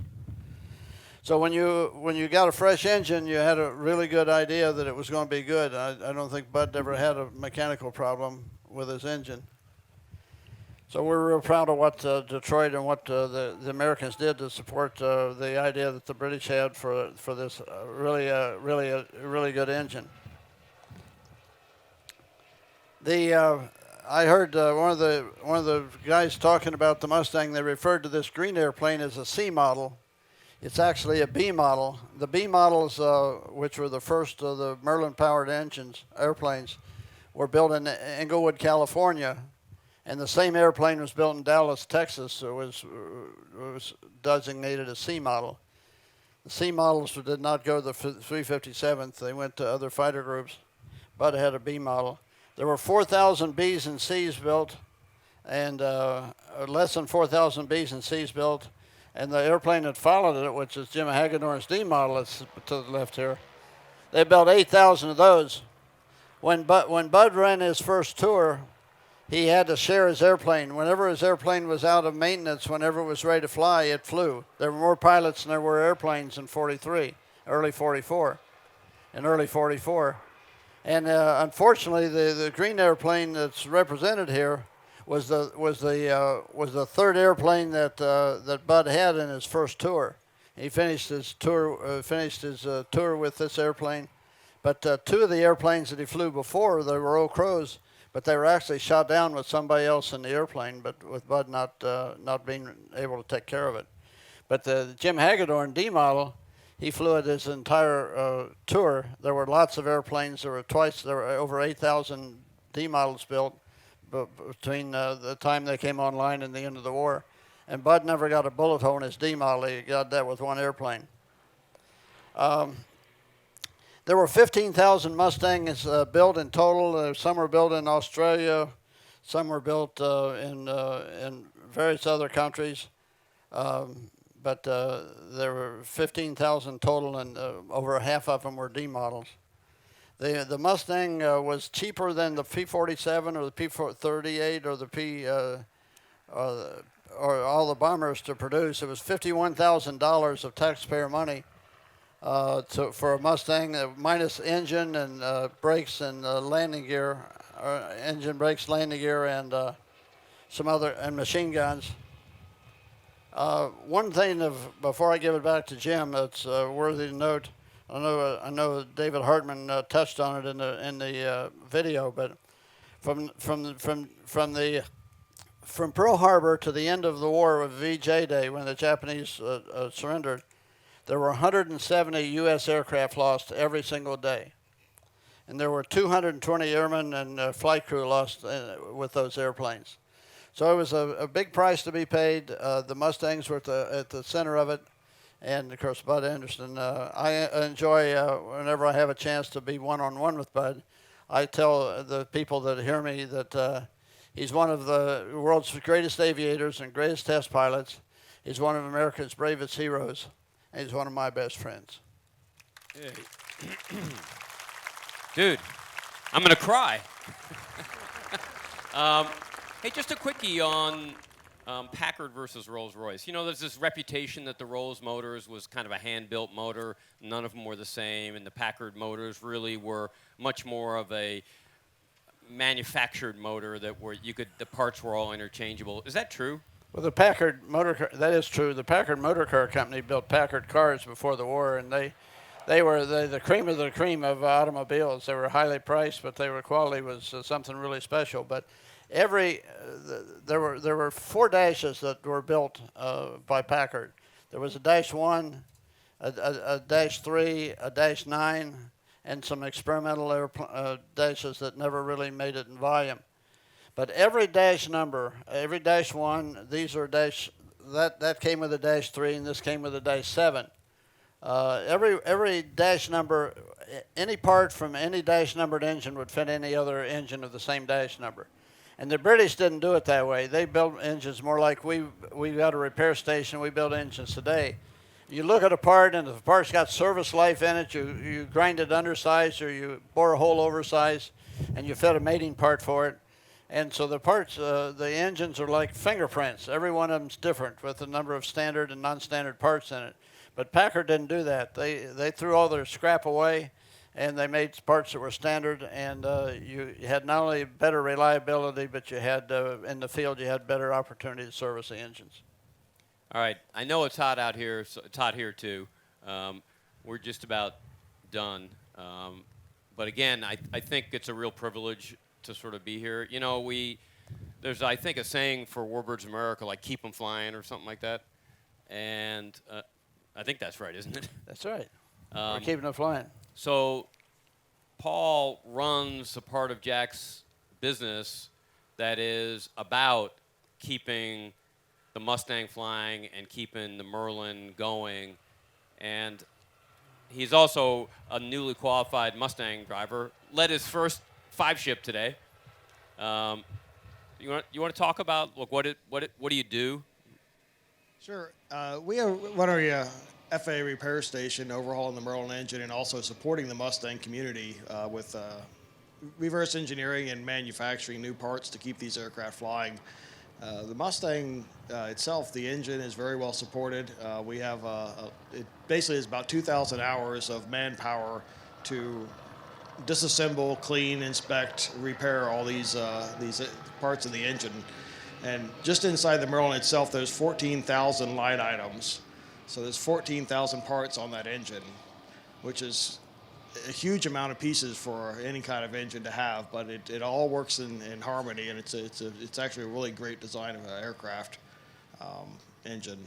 So when you got a fresh engine, you had a really good idea that it was going to be good. I don't think Bud ever had a mechanical problem with his engine. So we're real proud of what Detroit and what the Americans did to support the idea that the British had for this really good engine. I heard one of the guys talking about the Mustang. They referred to this green airplane as a C model. It's actually a B model. The B models, which were the first of the Merlin-powered airplanes, were built in Inglewood, California, and the same airplane was built in Dallas, Texas. So it was designated a C model. The C models did not go to the 357th. They went to other fighter groups, but it had a B model. There were 4,000 Bs and Cs built, and less than 4,000 Bs and Cs built, And the airplane that followed it, which is Jim Hagedorn's D model, that's to the left here, they built 8,000 of those. When Bud ran his first tour, he had to share his airplane. Whenever his airplane was out of maintenance, whenever it was ready to fly, it flew. There were more pilots than there were airplanes in 43, early 44, and early 44. And unfortunately, the green airplane that's represented here was the third airplane that Bud had in his first tour. He finished his tour with this airplane, but two of the airplanes that he flew before, they were Old Crows, but they were actually shot down with somebody else in the airplane, but with Bud not being able to take care of it. But the Jim Hagedorn D model, he flew it his entire tour. There were lots of airplanes. There were over 8,000 D models built between the time they came online and the end of the war. And Bud never got a bullet hole in his D model. He got that with one airplane. There were 15,000 Mustangs built in total. Some were built in Australia. Some were built in various other countries. But there were 15,000 total, and over half of them were D models. The Mustang was cheaper than the P-47 or the P-38 or the or all the bombers to produce. It was $51,000 of taxpayer money for a Mustang, minus engine and brakes and landing gear, engine, brakes, landing gear, and some other and machine guns. One thing before I give it back to Jim, that's worthy to note. I know David Hartman touched on it in the video, but from Pearl Harbor to the end of the war with VJ Day, when the Japanese surrendered, there were 170 U.S. aircraft lost every single day, and there were 220 airmen and flight crew lost with those airplanes. So it was a big price to be paid. The Mustangs were at the center of it. And, of course, Bud Anderson. I enjoy, whenever I have a chance to be one-on-one with Bud, I tell the people that hear me that he's one of the world's greatest aviators and greatest test pilots. He's one of America's bravest heroes, and he's one of my best friends. Hey. Dude, I'm going to cry. Hey, just a quickie on Packard versus Rolls-Royce. You know, there's this reputation that the Rolls motors was kind of a hand-built motor. None of them were the same, and the Packard motors really were much more of a manufactured motor that the parts were all interchangeable. Is that true? Well, the Packard motor car, that is true. The Packard Motor Car Company built Packard cars before the war, and they were the cream of the cream of automobiles. They were highly priced, but quality was something really special. But there were 4 dashes that were built by Packard. There was a Dash 1, a Dash 3, a Dash 9, and some experimental dashes that never really made it in volume. But every dash number, every Dash 1, these are that came with a Dash 3, and this came with a Dash 7. Every dash number, any part from any dash numbered engine would fit any other engine of the same dash number. And the British didn't do it that way. They built engines more like we got a repair station. We build engines today. You look at a part, and if the part's got service life in it, you grind it undersized or you bore a hole oversized, and you fit a mating part for it. And so the parts, the engines are like fingerprints. Every one of them's different with a number of standard and non-standard parts in it. But Packard didn't do that. They threw all their scrap away, and they made parts that were standard, and you had not only better reliability, but you had, in the field, you had better opportunity to service the engines. All right. I know it's hot out here. So it's hot here, too. We're just about done. But, again, I think it's a real privilege to sort of be here. You know, there's, I think, a saying for Warbirds America, like, keep them flying or something like that. And I think that's right, isn't it? That's right. We're keeping them flying. So Paul runs a part of Jack's business that is about keeping the Mustang flying and keeping the Merlin going. And he's also a newly qualified Mustang driver. Led his first 5-ship today. You want to talk about what do you do? Sure. We are one of the FAA repair station overhauling the Merlin engine and also supporting the Mustang community with reverse engineering and manufacturing new parts to keep these aircraft flying. The Mustang itself, the engine is very well supported. We have it basically is about 2,000 hours of manpower to disassemble, clean, inspect, repair all these parts of the engine. And just inside the Merlin itself, there's 14,000 line items. So there's 14,000 parts on that engine, which is a huge amount of pieces for any kind of engine to have, but it all works in harmony, and it's actually a really great design of an aircraft engine.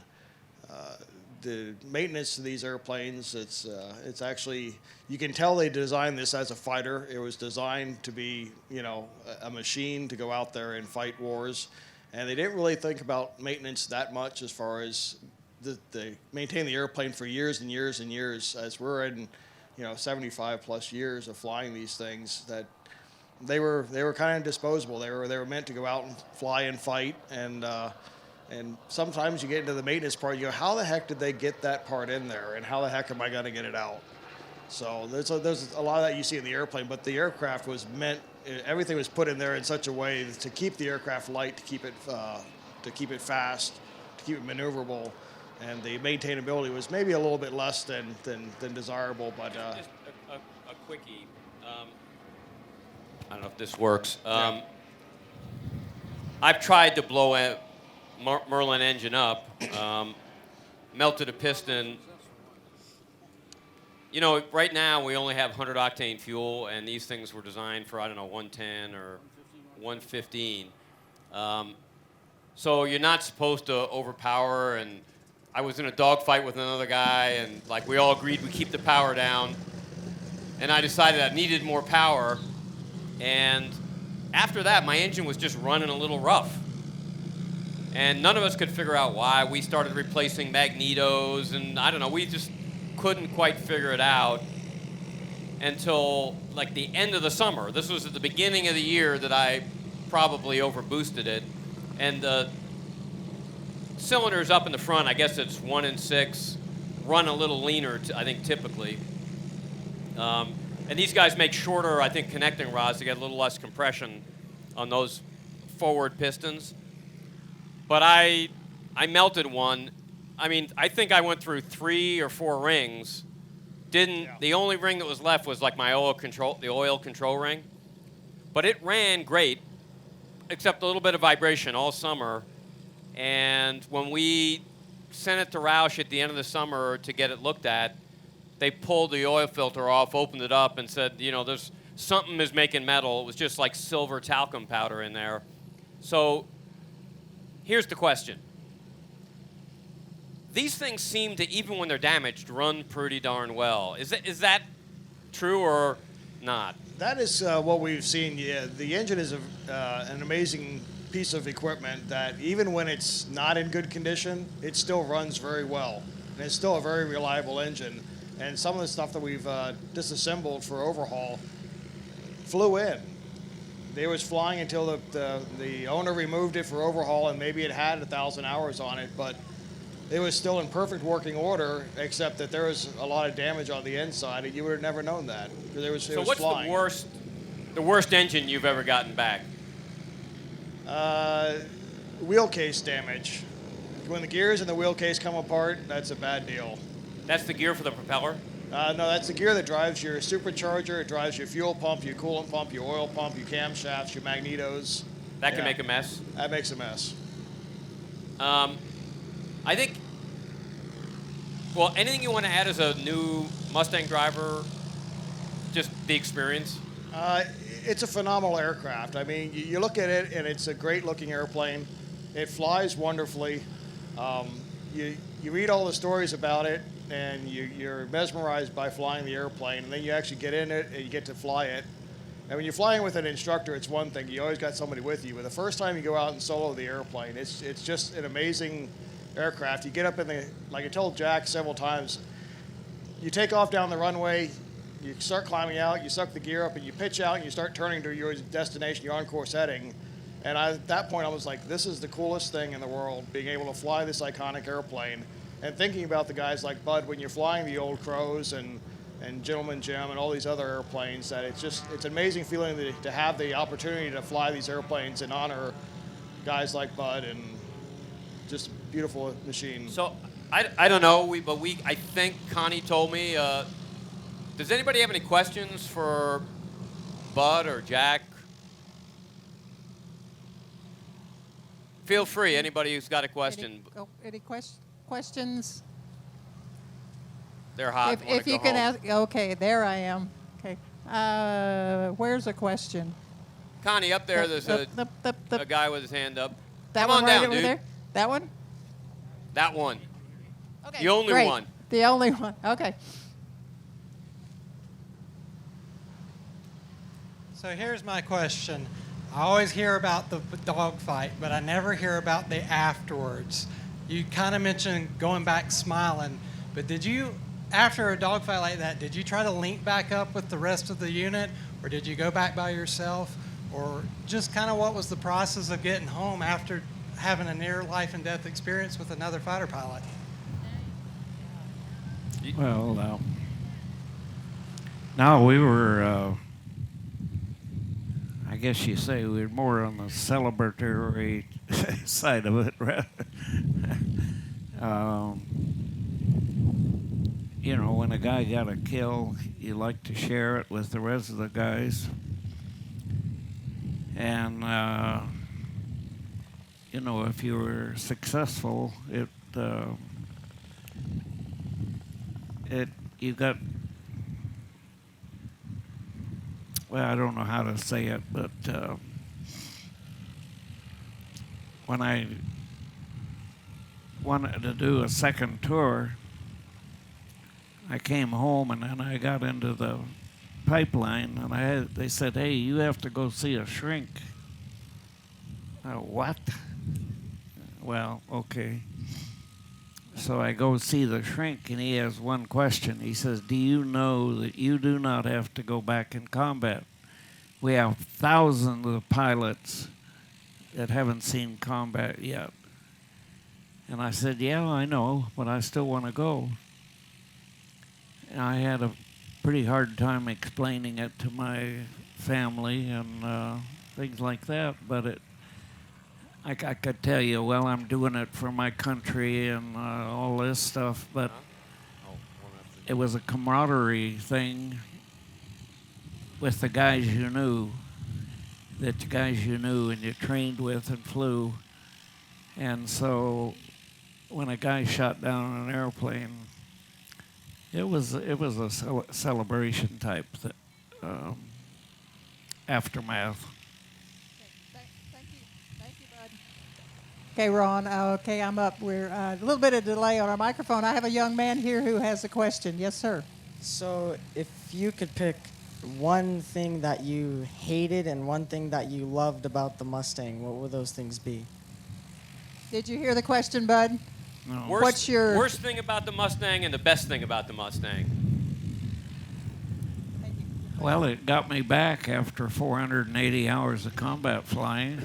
The maintenance of these airplanes, it's actually, you can tell they designed this as a fighter. It was designed to be, a machine to go out there and fight wars, and they didn't really think about maintenance that much as far as they maintain the airplane for years and years and years. As we're in 75 plus years of flying these things, that they were kind of disposable. They were meant to go out and fly and fight, and sometimes you get into the maintenance part, you go, how the heck did they get that part in there, and how the heck am I going to get it out? So there's a lot of that you see in the airplane, but the aircraft was meant, everything was put in there in such a way to keep the aircraft light, to keep it fast, to keep it maneuverable. And the maintainability was maybe a little bit less than desirable, but Just a quickie. I don't know if this works. I've tried to blow a Merlin engine up, melted a piston. Right now we only have 100 octane fuel, and these things were designed for 110 or 115. So you're not supposed to overpower, and I was in a dogfight with another guy, and we all agreed we keep the power down. And I decided I needed more power. And after that, my engine was just running a little rough. And none of us could figure out why. We started replacing magnetos, and I don't know, we just couldn't quite figure it out until the end of the summer. This was at the beginning of the year that I probably overboosted it. And the cylinders up in the front, I guess it's 1 and 6, run a little leaner, I think, typically. And these guys make shorter, I think, connecting rods to get a little less compression on those forward pistons. But I melted one. I mean, I think I went through 3 or 4 rings. The only ring that was left was the oil control ring. But it ran great, except a little bit of vibration all summer. And when we sent it to Roush at the end of the summer to get it looked at, they pulled the oil filter off, opened it up, and said, there's something is making metal. It was just like silver talcum powder in there. So here's the question. These things seem to, even when they're damaged, run pretty darn well. Is that true or not? that is what we've seen. Yeah, the engine is an amazing piece of equipment that even when it's not in good condition, it still runs very well. And it's still a very reliable engine. And some of the stuff that we've disassembled for overhaul flew in. It was flying until the owner removed it for overhaul, and maybe it had 1,000 hours on it, but it was still in perfect working order, except that there was a lot of damage on the inside, and you would have never known that. It was what's flying. the worst engine you've ever gotten back? Wheel case damage. When the gears and the wheel case come apart, that's a bad deal. That's the gear for the propeller? No, that's the gear that drives your supercharger. It drives your fuel pump, your coolant pump, your oil pump, your camshafts, your magnetos. That can make a mess? That makes a mess. I think, anything you want to add as a new Mustang driver, just the experience? It's a phenomenal aircraft. I mean, you look at it, and it's a great-looking airplane. It flies wonderfully. You read all the stories about it, and you're mesmerized by flying the airplane, and then you actually get in it, and you get to fly it. And when you're flying with an instructor, it's one thing. You always got somebody with you. But the first time you go out and solo the airplane, it's just an amazing aircraft. You get up in like I told Jack several times, you take off down the runway, you start climbing out, you suck the gear up, and you pitch out, and you start turning to your destination, your on-course heading. And at that point, I was like, this is the coolest thing in the world, being able to fly this iconic airplane. And thinking about the guys like Bud, when you're flying the old Crows and Gentleman Jim and all these other airplanes, that it's an amazing feeling to have the opportunity to fly these airplanes and honor guys like Bud, and just a beautiful machine. So I don't know, I think Connie told me. Does anybody have any questions for Bud or Jack? Feel free, anybody who's got a question. Any questions? They're hot. If you can ask, okay, there I am. Okay. Where's a question? Connie, up there, there's a The guy with his hand up. that Come one on right down, over dude. there? That one? That one. Okay. The only great. one. The only one. Okay. So here's my question. I always hear about the dogfight, but I never hear about the afterwards. You kind of mentioned going back smiling, but did you, after a dogfight like that, did you try to link back up with the rest of the unit, or did you go back by yourself? Or just kind of what was the process of getting home after having a near life and death experience with another fighter pilot? Well, no, we were, I guess you say we were more on the celebratory side of it. You know, when a guy got a kill, you like to share it with the rest of the guys. And, you know, if you were successful, you got, well, I don't know how to say it, but when I wanted to do a second tour, I came home and then I got into the pipeline and they said, hey, you have to go see a shrink. What? Well, okay. So I go see the shrink, and he has one question. He says, do you know that you do not have to go back in combat? We have thousands of pilots that haven't seen combat yet. And I said, yeah, I know, but I still want to go. And I had a pretty hard time explaining it to my family and things like that, but I could tell you, well, I'm doing it for my country and all this stuff, but it was a camaraderie thing with the guys you knew, and you trained with and flew. And so when a guy shot down an airplane, it was a celebration type aftermath. Okay, Ron. Okay, I'm up. We're a little bit of delay on our microphone. I have a young man here who has a question. Yes, sir. So if you could pick one thing that you hated and one thing that you loved about the Mustang, what would those things be? Did you hear the question, Bud? No. What's your worst thing about the Mustang and the best thing about the Mustang? Well, it got me back after 480 hours of combat flying.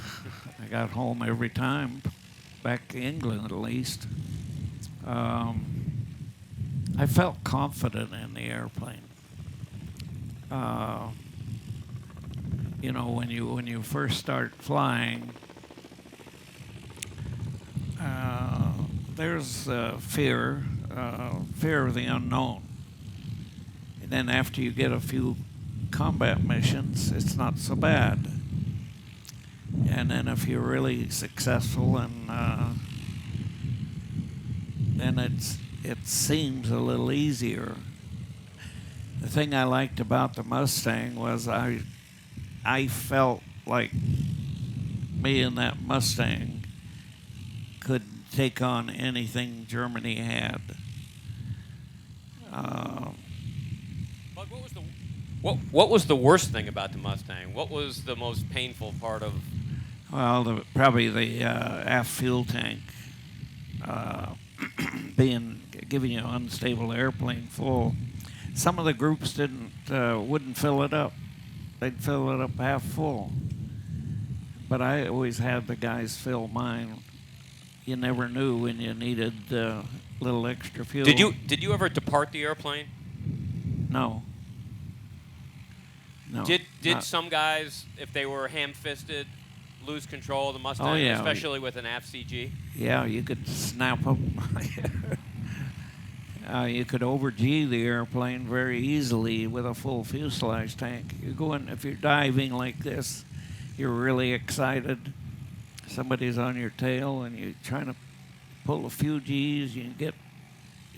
I got home every time, back to England at least. I felt confident in the airplane. You know, when you first start flying, there's fear of the unknown. And then after you get a few combat missions, it's not so bad. And then if you're really successful, and then it seems a little easier. The thing I liked about the Mustang was I felt like me and that Mustang could take on anything Germany had. What was the worst thing about the Mustang? What was the most painful part of? Well, probably the aft fuel tank giving you an unstable airplane full. Some of the groups wouldn't fill it up. They'd fill it up half full. but I always had the guys fill mine. You never knew when you needed a little extra fuel. Did you ever depart the airplane? No. No. Did not- some guys, if they were ham-fisted, lose control of the Mustang, Oh, yeah. especially with an AFCG? Yeah, you could snap them. You could over-G the airplane very easily with a full fuselage tank. You go in, if you're diving like this, you're really excited. Somebody's on your tail, and you're trying to pull a few G's. You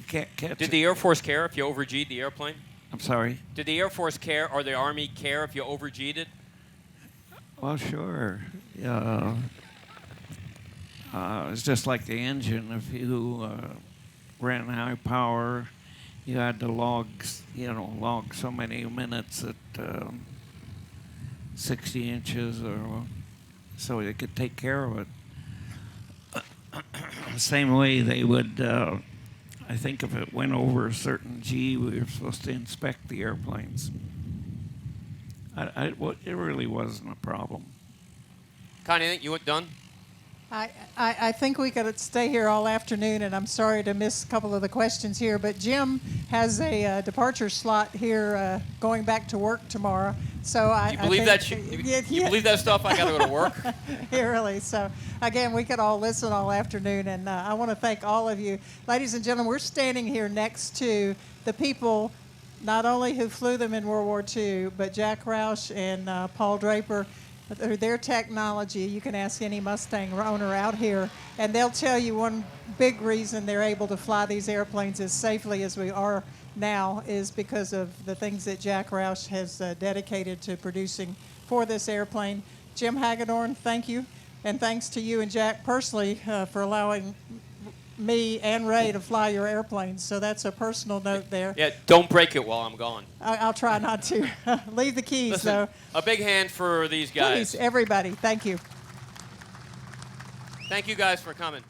can't catch it. Did the Air Force care if you over-G'd the airplane? I'm sorry. Did the Air Force care or the Army care if you over-G'd it? Well, sure. Yeah. It's just like the engine. If you ran high power, you had to log so many minutes at 60 inches, or so they could take care of it. Same way they would. I think if it went over a certain G, we were supposed to inspect the airplanes. It really wasn't a problem. Connie, you think you went done? I think we could stay here all afternoon, and I'm sorry to miss a couple of the questions here, but Jim has a departure slot here going back to work tomorrow. So You believe that? You believe that stuff? I got to go to work. Yeah, really. So, again, we could all listen all afternoon, and I want to thank all of you. Ladies and gentlemen, we're standing here next to the people not only who flew them in World War II, but Jack Roush and Paul Draper. Their technology, you can ask any Mustang owner out here, and they'll tell you one big reason they're able to fly these airplanes as safely as we are now is because of the things that Jack Roush has dedicated to producing for this airplane. Jim Hagedorn, thank you, and thanks to you and Jack personally for allowing me and Ray to fly your airplanes. So that's a personal note there. Yeah, don't break it while I'm gone. I'll try not to. Leave the keys, Listen, though. a big hand for these guys. Please, everybody, thank you. Thank you guys for coming.